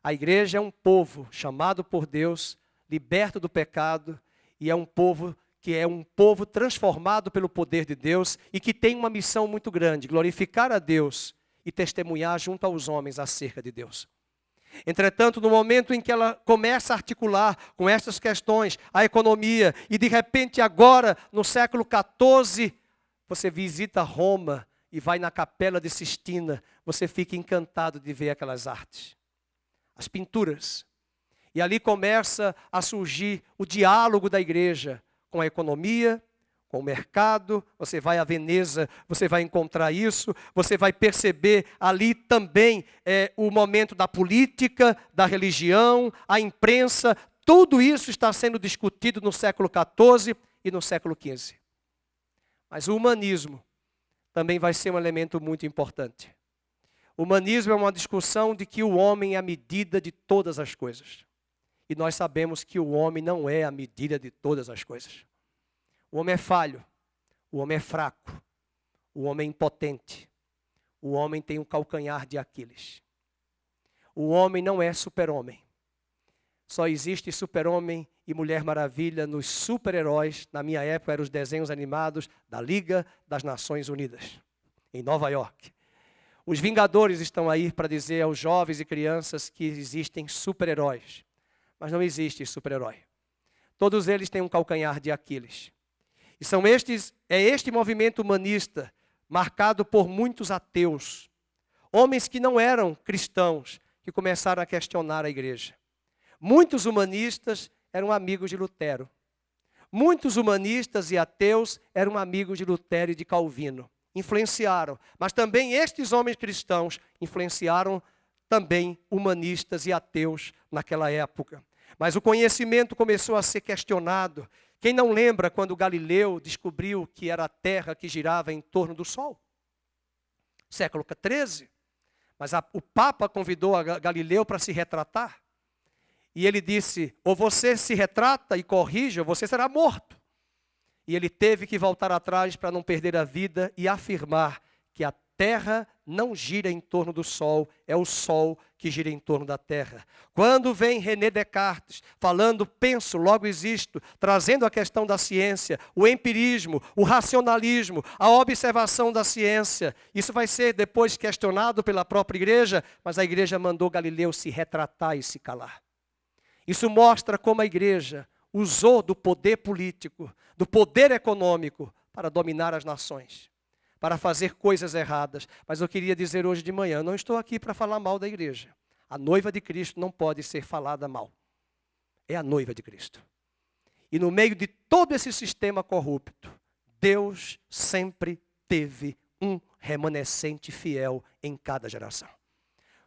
A igreja é um povo chamado por Deus, liberto do pecado, e é um povo que é um povo transformado pelo poder de Deus e que tem uma missão muito grande, glorificar a Deus e testemunhar junto aos homens acerca de Deus. Entretanto, no momento em que ela começa a articular com essas questões, a economia, e de repente agora, no século XIV, você visita Roma e vai na Capela de Sistina, você fica encantado de ver aquelas artes, as pinturas. E ali começa a surgir o diálogo da igreja com a economia, com o mercado. Você vai a Veneza, você vai encontrar isso. Você vai perceber ali também o momento da política, da religião, a imprensa. Tudo isso está sendo discutido no século XIV e no século XV. Mas o humanismo também vai ser um elemento muito importante. O humanismo é uma discussão de que o homem é a medida de todas as coisas. E nós sabemos que o homem não é a medida de todas as coisas. O homem é falho, o homem é fraco, o homem é impotente, o homem tem um calcanhar de Aquiles. O homem não é super-homem. Só existe super-homem e Mulher Maravilha nos super-heróis. Na minha época eram os desenhos animados da Liga das Nações Unidas, em Nova York. Os Vingadores estão aí para dizer aos jovens e crianças que existem super-heróis. Mas não existe super-herói. Todos eles têm um calcanhar de Aquiles. E é este movimento humanista, marcado por muitos ateus, homens que não eram cristãos, que começaram a questionar a igreja. Muitos humanistas eram amigos de Lutero. Muitos humanistas e ateus eram amigos de Lutero e de Calvino. Influenciaram, mas também estes homens cristãos influenciaram também humanistas e ateus naquela época. Mas o conhecimento começou a ser questionado. Quem não lembra quando Galileu descobriu que era a Terra que girava em torno do Sol? Século XIII. Mas o Papa convidou a Galileu para se retratar. E ele disse, ou você se retrata e corrige, ou você será morto. E ele teve que voltar atrás para não perder a vida e afirmar que a Terra não gira em torno do Sol, é o Sol que gira em torno da Terra. Quando vem René Descartes falando, penso, logo existo, trazendo a questão da ciência, o empirismo, o racionalismo, a observação da ciência, isso vai ser depois questionado pela própria igreja, mas a igreja mandou Galileu se retratar e se calar. Isso mostra como a igreja usou do poder político, do poder econômico para dominar as nações, para fazer coisas erradas. Mas eu queria dizer hoje de manhã, não estou aqui para falar mal da igreja. A noiva de Cristo não pode ser falada mal. É a noiva de Cristo. E no meio de todo esse sistema corrupto, Deus sempre teve um remanescente fiel em cada geração.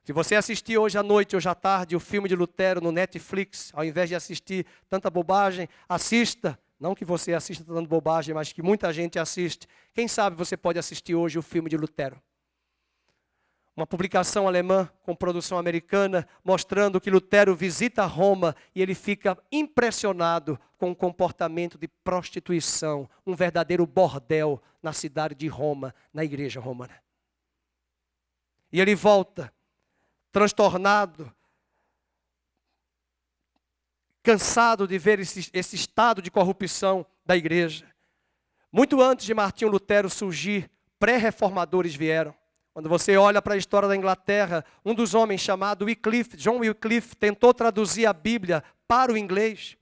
Se você assistir hoje à noite, hoje à tarde, o filme de Lutero no Netflix, ao invés de assistir tanta bobagem, assista. Não que você assista tanta bobagem, mas que muita gente assiste. Quem sabe você pode assistir hoje o filme de Lutero. Uma publicação alemã com produção americana, mostrando que Lutero visita Roma e ele fica impressionado com o comportamento de prostituição, um verdadeiro bordel na cidade de Roma, na igreja romana. E ele volta transtornado, cansado de ver esse estado de corrupção da igreja. Muito antes de Martinho Lutero surgir, pré-reformadores vieram. Quando você olha para a história da Inglaterra, um dos homens chamado Wycliffe, John Wycliffe, tentou traduzir a Bíblia para o inglês.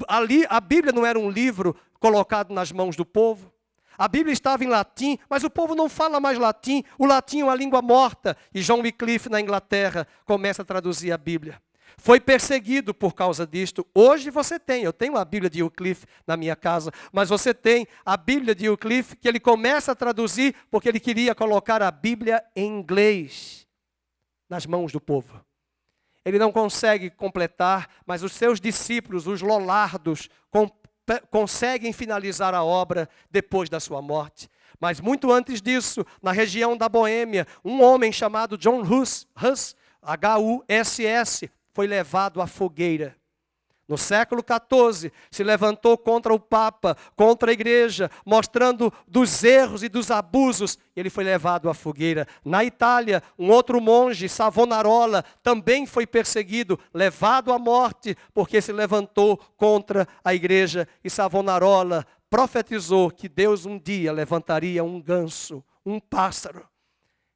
Ali, a Bíblia não era um livro colocado nas mãos do povo. A Bíblia estava em latim, mas o povo não fala mais latim. O latim é uma língua morta. E John Wycliffe, na Inglaterra, começa a traduzir a Bíblia. Foi perseguido por causa disto. Hoje você tem, eu tenho a Bíblia de Wycliffe na minha casa, mas você tem a Bíblia de Wycliffe que ele começa a traduzir porque ele queria colocar a Bíblia em inglês nas mãos do povo. Ele não consegue completar, mas os seus discípulos, os lollardos, conseguem finalizar a obra depois da sua morte. Mas muito antes disso, na região da Boêmia, um homem chamado John Huss, Huss, foi levado à fogueira. No século XIV, se levantou contra o Papa, contra a igreja, mostrando dos erros e dos abusos. Ele foi levado à fogueira. Na Itália, um outro monge, Savonarola, também foi perseguido, levado à morte, porque se levantou contra a igreja. E Savonarola profetizou que Deus um dia levantaria um ganso, um pássaro,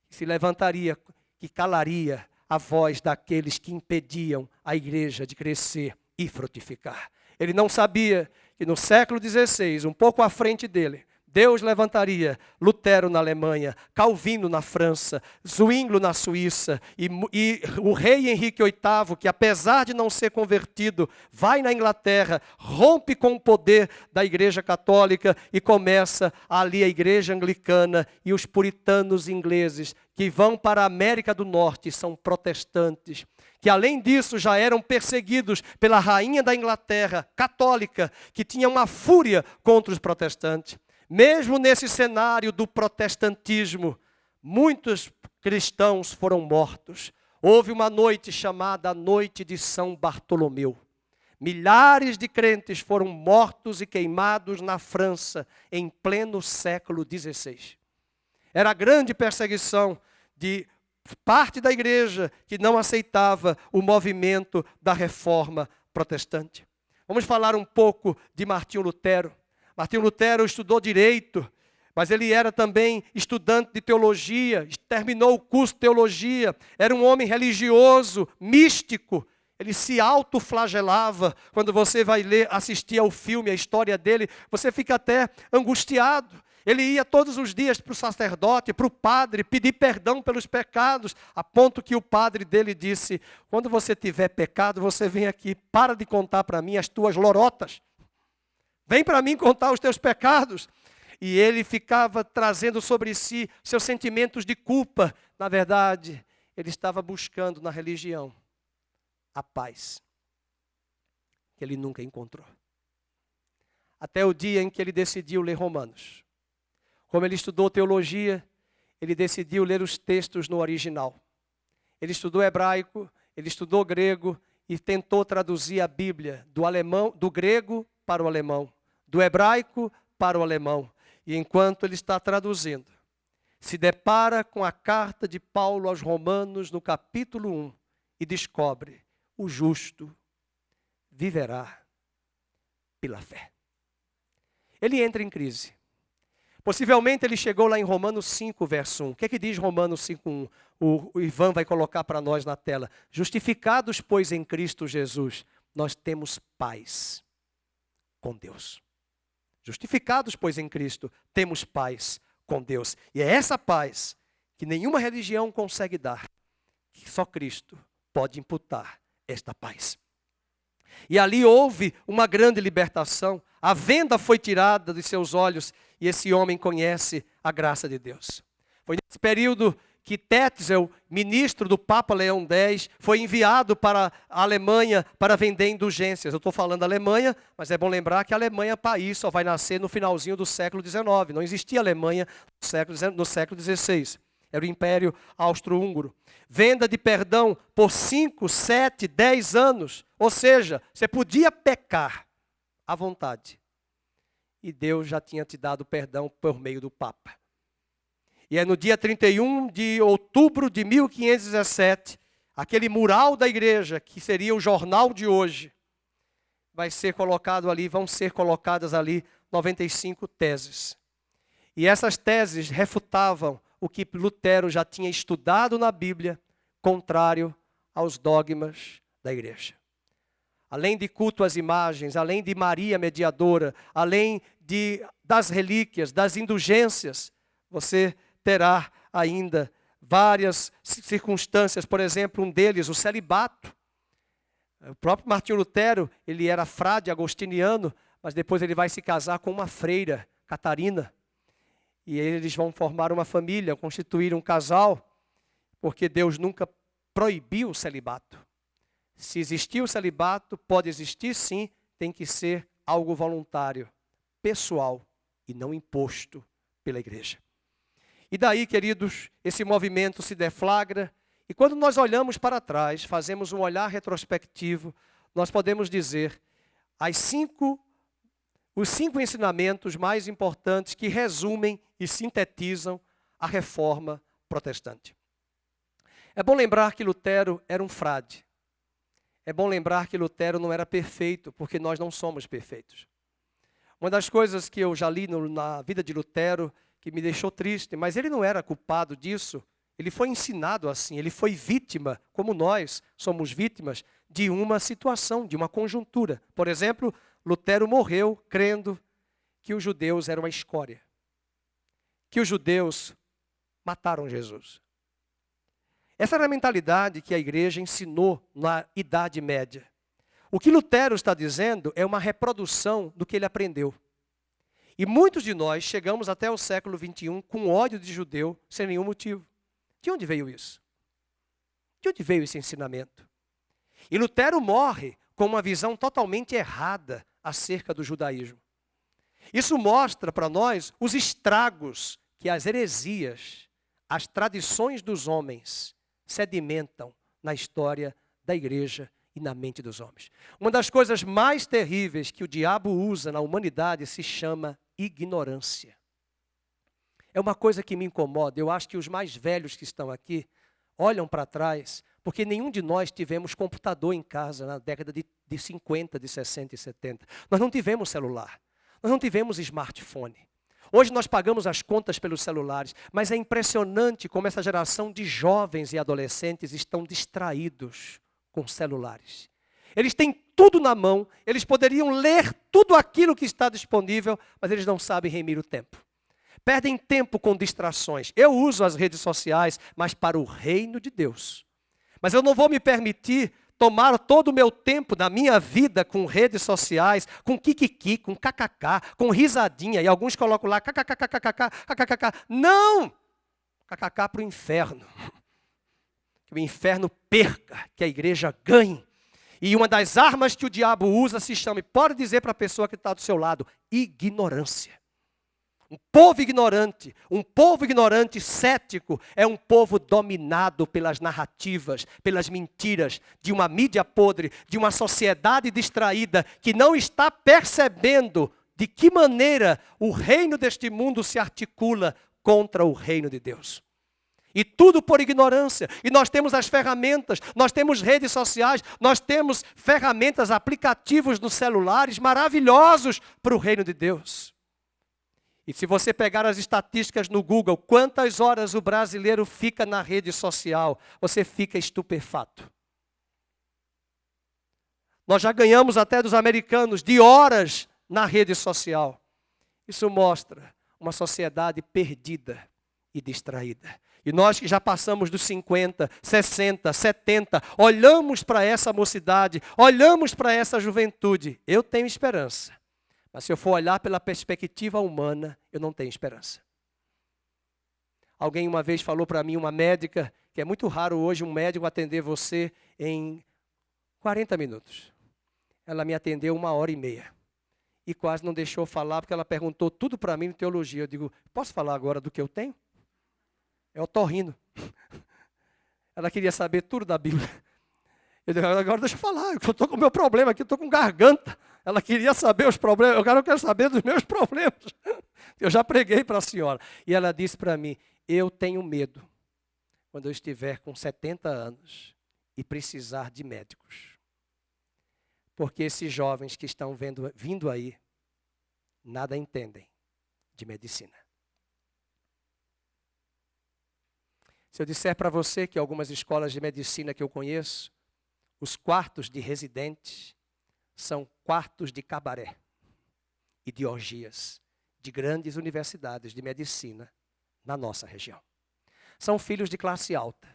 que se levantaria, que calaria a voz daqueles que impediam a igreja de crescer e frutificar. Ele não sabia que no século XVI, um pouco à frente dele, Deus levantaria Lutero na Alemanha, Calvino na França, Zwinglio na Suíça, e o rei Henrique VIII, que apesar de não ser convertido, vai na Inglaterra, rompe com o poder da Igreja Católica e começa ali a Igreja Anglicana e os puritanos ingleses, que vão para a América do Norte, são protestantes, que além disso já eram perseguidos pela rainha da Inglaterra, católica, que tinha uma fúria contra os protestantes. Mesmo nesse cenário do protestantismo, muitos cristãos foram mortos. Houve uma noite chamada a Noite de São Bartolomeu. Milhares de crentes foram mortos e queimados na França em pleno século XVI. Era a grande perseguição de parte da igreja que não aceitava o movimento da reforma protestante. Vamos falar um pouco de Martinho Lutero. Martinho Lutero estudou direito, mas ele era também estudante de teologia, terminou o curso de teologia, era um homem religioso, místico. Ele se autoflagelava. Quando você vai assistir ao filme, a história dele, você fica até angustiado. Ele ia todos os dias para o sacerdote, para o padre, pedir perdão pelos pecados, a ponto que o padre dele disse: quando você tiver pecado, você vem aqui, para de contar para mim as tuas lorotas. Vem para mim contar os teus pecados. E ele ficava trazendo sobre si seus sentimentos de culpa. Na verdade, ele estava buscando na religião a paz, que ele nunca encontrou. Até o dia em que ele decidiu ler Romanos. Como ele estudou teologia, ele decidiu ler os textos no original. Ele estudou hebraico, ele estudou grego e tentou traduzir a Bíblia do grego para o alemão, do hebraico para o alemão. E enquanto ele está traduzindo, se depara com a carta de Paulo aos Romanos no capítulo 1 e descobre: o justo viverá pela fé. Ele entra em crise. Possivelmente ele chegou lá em Romanos 5, verso 1. O que é que diz Romanos 5, 1? O Ivan vai colocar para nós na tela. Justificados, pois, em Cristo Jesus, nós temos paz com Deus. Justificados, pois, em Cristo, temos paz com Deus. E é essa paz que nenhuma religião consegue dar, que só Cristo pode imputar esta paz. E ali houve uma grande libertação. A venda foi tirada de seus olhos e esse homem conhece a graça de Deus. Foi nesse período que Tetzel, ministro do Papa Leão X, foi enviado para a Alemanha para vender indulgências. Eu estou falando Alemanha, mas é bom lembrar que a Alemanha, país, só vai nascer no finalzinho do século XIX. Não existia Alemanha no século XVI. Era o Império Austro-Húngaro. Venda de perdão por 5, 7, 10 anos. Ou seja, você podia pecar à vontade. E Deus já tinha te dado perdão por meio do Papa. E é no dia 31 de outubro de 1517, aquele mural da igreja, que seria o jornal de hoje, vai ser colocado ali, vão ser colocadas ali 95 teses. E essas teses refutavam o que Lutero já tinha estudado na Bíblia, contrário aos dogmas da igreja. Além de culto às imagens, além de Maria mediadora, além das relíquias, das indulgências, você terá ainda várias circunstâncias. Por exemplo, um deles, o celibato. O próprio Martinho Lutero, ele era frade agostiniano, mas depois ele vai se casar com uma freira, Catarina. E eles vão formar uma família, constituir um casal, porque Deus nunca proibiu o celibato. Se existir o celibato, pode existir sim, tem que ser algo voluntário, pessoal e não imposto pela igreja. E daí, queridos, esse movimento se deflagra e quando nós olhamos para trás, fazemos um olhar retrospectivo, nós podemos dizer os 5 ensinamentos mais importantes que resumem e sintetizam a reforma protestante. É bom lembrar que Lutero era um frade. É bom lembrar que Lutero não era perfeito, porque nós não somos perfeitos. Uma das coisas que eu já li na vida de Lutero, que me deixou triste, mas ele não era culpado disso, ele foi ensinado assim, ele foi vítima, como nós somos vítimas, de uma situação, de uma conjuntura. Por exemplo, Lutero morreu crendo que os judeus eram uma escória, que os judeus mataram Jesus. Essa era a mentalidade que a igreja ensinou na Idade Média. O que Lutero está dizendo é uma reprodução do que ele aprendeu. E muitos de nós chegamos até o século XXI com ódio de judeu sem nenhum motivo. De onde veio isso? De onde veio esse ensinamento? E Lutero morre com uma visão totalmente errada acerca do judaísmo. Isso mostra para nós os estragos que as heresias, as tradições dos homens sedimentam na história da igreja e na mente dos homens. Uma das coisas mais terríveis que o diabo usa na humanidade se chama ignorância. É uma coisa que me incomoda. Eu acho que os mais velhos que estão aqui olham para trás, porque nenhum de nós tivemos computador em casa na década de 50, de 60 e 70. Nós não tivemos celular, nós não tivemos smartphone. Hoje nós pagamos as contas pelos celulares, mas é impressionante como essa geração de jovens e adolescentes estão distraídos com celulares. Eles têm tudo na mão, eles poderiam ler tudo aquilo que está disponível, mas eles não sabem remir o tempo. perdem tempo com distrações. Eu uso as redes sociais, mas para o reino de Deus. Mas eu não vou me permitir tomar todo o meu tempo da minha vida com redes sociais, com kikiki, com kkk, com risadinha. E alguns colocam lá kkkkkkkk. Não! Kkk para o inferno. Que o inferno perca, que a igreja ganhe. E uma das armas que o diabo usa se chama, e pode dizer para a pessoa que está do seu lado, ignorância. Um povo ignorante, cético, é um povo dominado pelas narrativas, pelas mentiras, de uma mídia podre, de uma sociedade distraída, que não está percebendo de que maneira o reino deste mundo se articula contra o reino de Deus. E tudo por ignorância. E nós temos as ferramentas, nós temos redes sociais, nós temos ferramentas, aplicativos nos celulares maravilhosos para o reino de Deus. E se você pegar as estatísticas no Google, quantas horas o brasileiro fica na rede social, você fica estupefato. Nós já ganhamos até dos americanos de horas na rede social. Isso mostra uma sociedade perdida e distraída. E nós que já passamos dos 50, 60, 70, olhamos para essa mocidade, olhamos para essa juventude. Eu tenho esperança. Mas se eu for olhar pela perspectiva humana, eu não tenho esperança. Alguém uma vez falou para mim, uma médica, que é muito raro hoje um médico atender você em 40 minutos. Ela me atendeu 1h30. E quase não deixou falar, porque ela perguntou tudo para mim em teologia. Eu digo, posso falar agora do que eu tenho? É otorrino. Ela queria saber tudo da Bíblia. Eu digo, agora deixa eu falar, eu estou com o meu problema aqui, eu estou com garganta. Ela queria saber os problemas, eu quero saber dos meus problemas. Eu já preguei para a senhora. E ela disse para mim, eu tenho medo quando eu estiver com 70 anos e precisar de médicos. Porque esses jovens que estão vindo aí, nada entendem de medicina. Se eu disser para você que algumas escolas de medicina que eu conheço, os quartos de residentes são quartos de cabaré e de orgias de grandes universidades de medicina na nossa região. São filhos de classe alta,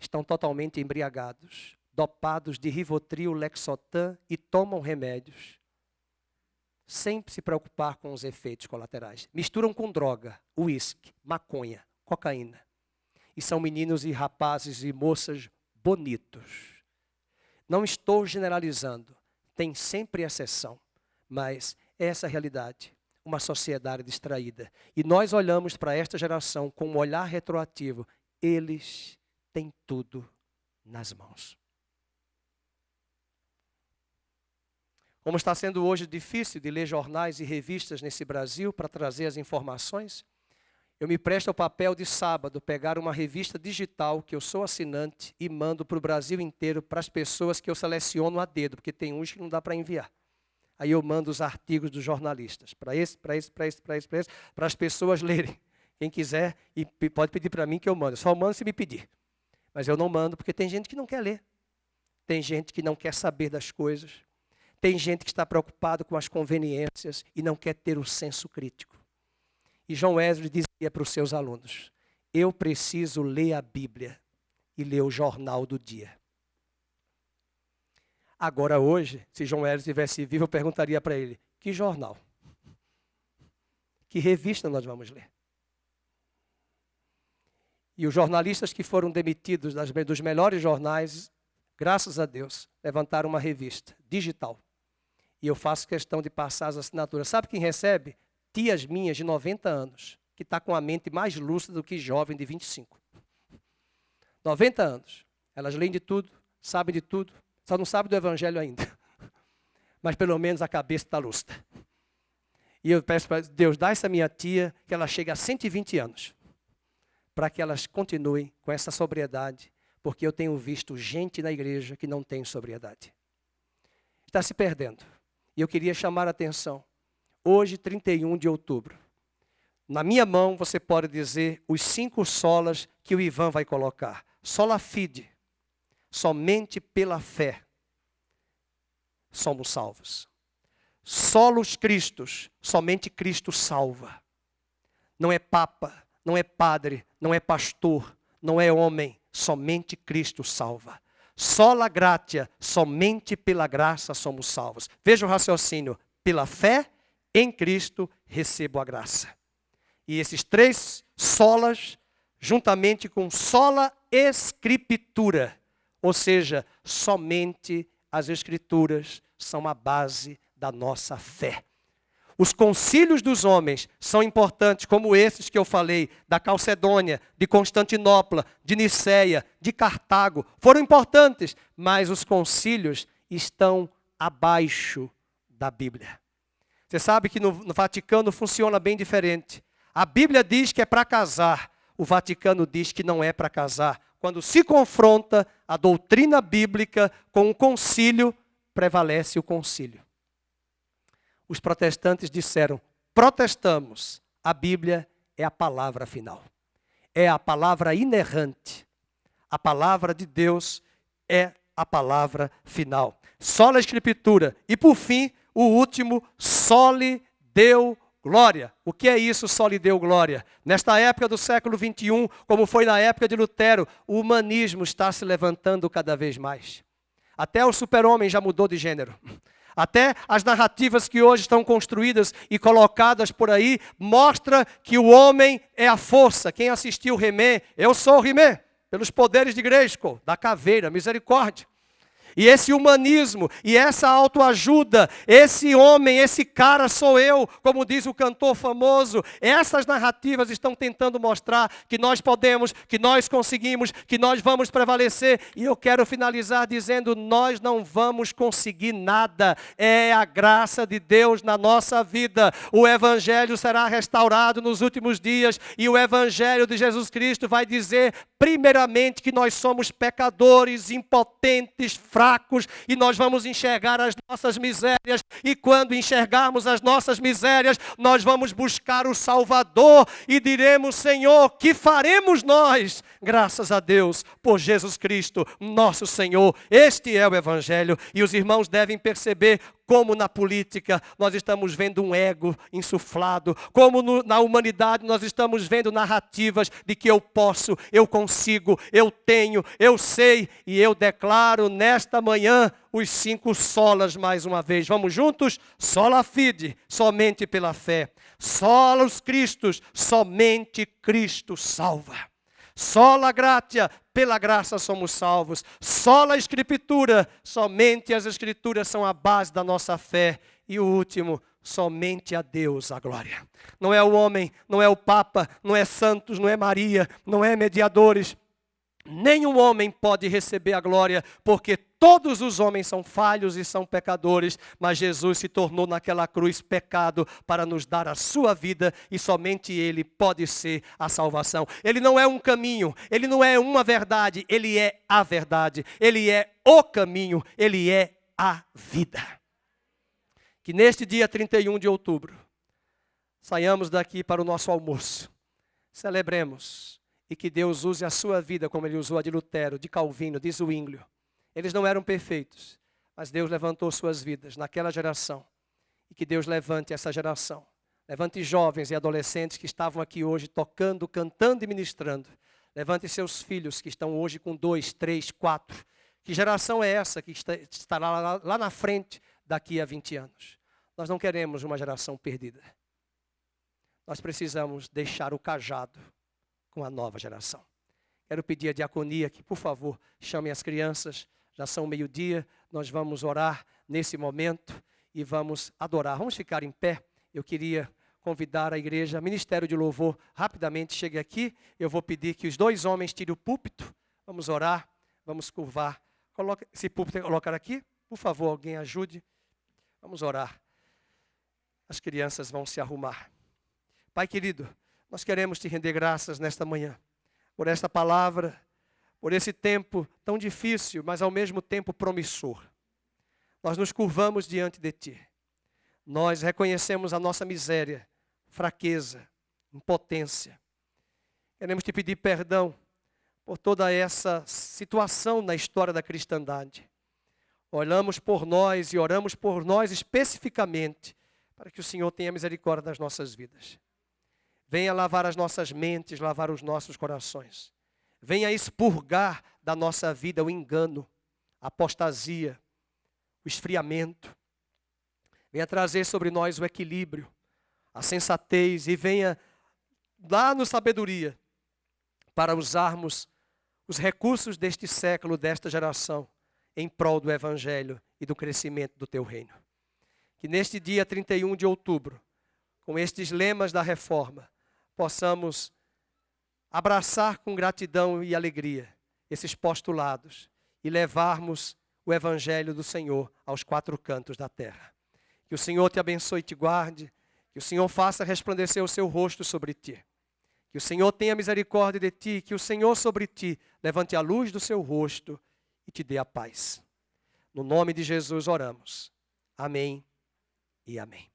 estão totalmente embriagados, dopados de Rivotril, Lexotan e tomam remédios sem se preocupar com os efeitos colaterais. Misturam com droga, uísque, maconha, cocaína. E são meninos e rapazes e moças bonitos. Não estou generalizando, tem sempre exceção, mas essa é a realidade, uma sociedade distraída. E nós olhamos para esta geração com um olhar retroativo, eles têm tudo nas mãos. Como está sendo hoje difícil de ler jornais e revistas nesse Brasil para trazer as informações, eu me presto ao papel de sábado, pegar uma revista digital, que eu sou assinante, e mando para o Brasil inteiro, para as pessoas que eu seleciono a dedo, porque tem uns que não dá para enviar. Aí eu mando os artigos dos jornalistas, para as pessoas lerem. Quem quiser, e pode pedir para mim que eu mando. Eu só mando se me pedir. Mas eu não mando, porque tem gente que não quer ler. Tem gente que não quer saber das coisas. Tem gente que está preocupado com as conveniências e não quer ter o senso crítico. E John Wesley dizia para os seus alunos, eu preciso ler a Bíblia e ler o jornal do dia. Agora hoje, se John Wesley estivesse vivo, eu perguntaria para ele, que jornal? Que revista nós vamos ler? E os jornalistas que foram demitidos dos melhores jornais, graças a Deus, levantaram uma revista digital. E eu faço questão de passar as assinaturas. Sabe quem recebe? Tias minhas de 90 anos, que está com a mente mais lúcida do que jovem de 25. 90 anos. Elas leem de tudo, sabem de tudo, só não sabem do evangelho ainda. Mas pelo menos a cabeça está lúcida. E eu peço para Deus, dá essa minha tia, que ela chegue a 120 anos, para que elas continuem com essa sobriedade, porque eu tenho visto gente na igreja que não tem sobriedade. Está se perdendo. E eu queria chamar a atenção. Hoje, 31 de outubro, na minha mão você pode dizer os 5 solas que o Ivan vai colocar. Sola fide, somente pela fé somos salvos. Solos Cristos, somente Cristo salva. não é papa, não é padre, não é pastor, não é homem, somente Cristo salva. Sola gratia, somente pela graça somos salvos. Veja o raciocínio, pela fé em Cristo recebo a graça. E esses três solas, juntamente com sola escritura, ou seja, somente as escrituras são a base da nossa fé. Os concílios dos homens são importantes, como esses que eu falei, da Calcedônia, de Constantinopla, de Niceia, de Cartago. Foram importantes, mas os concílios estão abaixo da Bíblia. Você sabe que no Vaticano funciona bem diferente. A Bíblia diz que é para casar, o Vaticano diz que não é para casar. Quando se confronta a doutrina bíblica com o concílio, prevalece o concílio. Os protestantes disseram, protestamos, a Bíblia é a palavra final. É a palavra inerrante. A palavra de Deus é a palavra final. Sola Escritura. E por fim, o último, soli Deo glória. O que é isso, soli Deo glória? Nesta época do século XXI, como foi na época de Lutero, o humanismo está se levantando cada vez mais. Até o super-homem já mudou de gênero. Até as narrativas que hoje estão construídas e colocadas por aí, mostra que o homem é a força. Quem assistiu He-Man, eu sou o He-Man, pelos poderes de Grayskull, da caveira, misericórdia. E esse humanismo, e essa autoajuda, esse homem, esse cara sou eu, como diz o cantor famoso, essas narrativas estão tentando mostrar que nós podemos, que nós conseguimos, que nós vamos prevalecer. E eu quero finalizar dizendo, nós não vamos conseguir nada. É a graça de Deus na nossa vida. O Evangelho será restaurado nos últimos dias, e o Evangelho de Jesus Cristo vai dizer, primeiramente, que nós somos pecadores, impotentes, fracos, e nós vamos enxergar as nossas misérias, e quando enxergarmos as nossas misérias, nós vamos buscar o Salvador, e diremos, Senhor, que faremos nós? Graças a Deus, por Jesus Cristo, nosso Senhor. Este é o Evangelho, e os irmãos devem perceber como na política nós estamos vendo um ego insuflado, como na humanidade nós estamos vendo narrativas de que eu posso, eu consigo, eu tenho, eu sei, e eu declaro nesta manhã os 5 solas mais uma vez. Vamos juntos? Sola fide, somente pela fé. Sola os Cristos, somente Cristo salva. Sola gratia, pela graça somos salvos. Sola Escritura, somente as Escrituras são a base da nossa fé. E o último, somente a Deus a glória. Não é o homem, não é o Papa, não é santos, não é Maria, não é mediadores. Nenhum homem pode receber a glória, porque todos os homens são falhos e são pecadores, mas Jesus se tornou naquela cruz pecado para nos dar a sua vida, e somente Ele pode ser a salvação. Ele não é um caminho, Ele não é uma verdade, Ele é a verdade, Ele é o caminho, Ele é a vida. Que neste dia 31 de outubro, saiamos daqui para o nosso almoço, celebremos, e que Deus use a sua vida como Ele usou a de Lutero, de Calvino, de Zwinglio. Eles não eram perfeitos, mas Deus levantou suas vidas naquela geração. E que Deus levante essa geração. Levante jovens e adolescentes que estavam aqui hoje tocando, cantando e ministrando. Levante seus filhos que estão hoje com 2, 3, 4. Que geração é essa que estará lá na frente daqui a 20 anos? Nós não queremos uma geração perdida. Nós precisamos deixar o cajado com a nova geração. Quero pedir à diaconia que, por favor, chamem as crianças. Já são 12:00, nós vamos orar nesse momento e vamos adorar. Vamos ficar em pé. Eu queria convidar a igreja, Ministério de Louvor, rapidamente chegue aqui. Eu vou pedir que os 2 homens tirem o púlpito. Vamos orar, vamos curvar. Coloque esse púlpito, colocar aqui. Por favor, alguém ajude. Vamos orar. As crianças vão se arrumar. Pai querido, nós queremos te render graças nesta manhã, por esta palavra, por esse tempo tão difícil, mas ao mesmo tempo promissor. Nós nos curvamos diante de ti. Nós reconhecemos a nossa miséria, fraqueza, impotência. Queremos te pedir perdão por toda essa situação na história da cristandade. Olhamos por nós e oramos por nós especificamente, para que o Senhor tenha misericórdia das nossas vidas. Venha lavar as nossas mentes, lavar os nossos corações. Venha expurgar da nossa vida o engano, a apostasia, o esfriamento. Venha trazer sobre nós o equilíbrio, a sensatez e venha dar-nos sabedoria para usarmos os recursos deste século, desta geração, em prol do Evangelho e do crescimento do Teu reino. Que neste dia 31 de outubro, com estes lemas da reforma, possamos abraçar com gratidão e alegria esses postulados e levarmos o Evangelho do Senhor aos quatro cantos da terra. Que o Senhor te abençoe e te guarde, que o Senhor faça resplandecer o seu rosto sobre ti. Que o Senhor tenha misericórdia de ti, que o Senhor sobre ti levante a luz do seu rosto e te dê a paz. No nome de Jesus oramos. Amém e amém.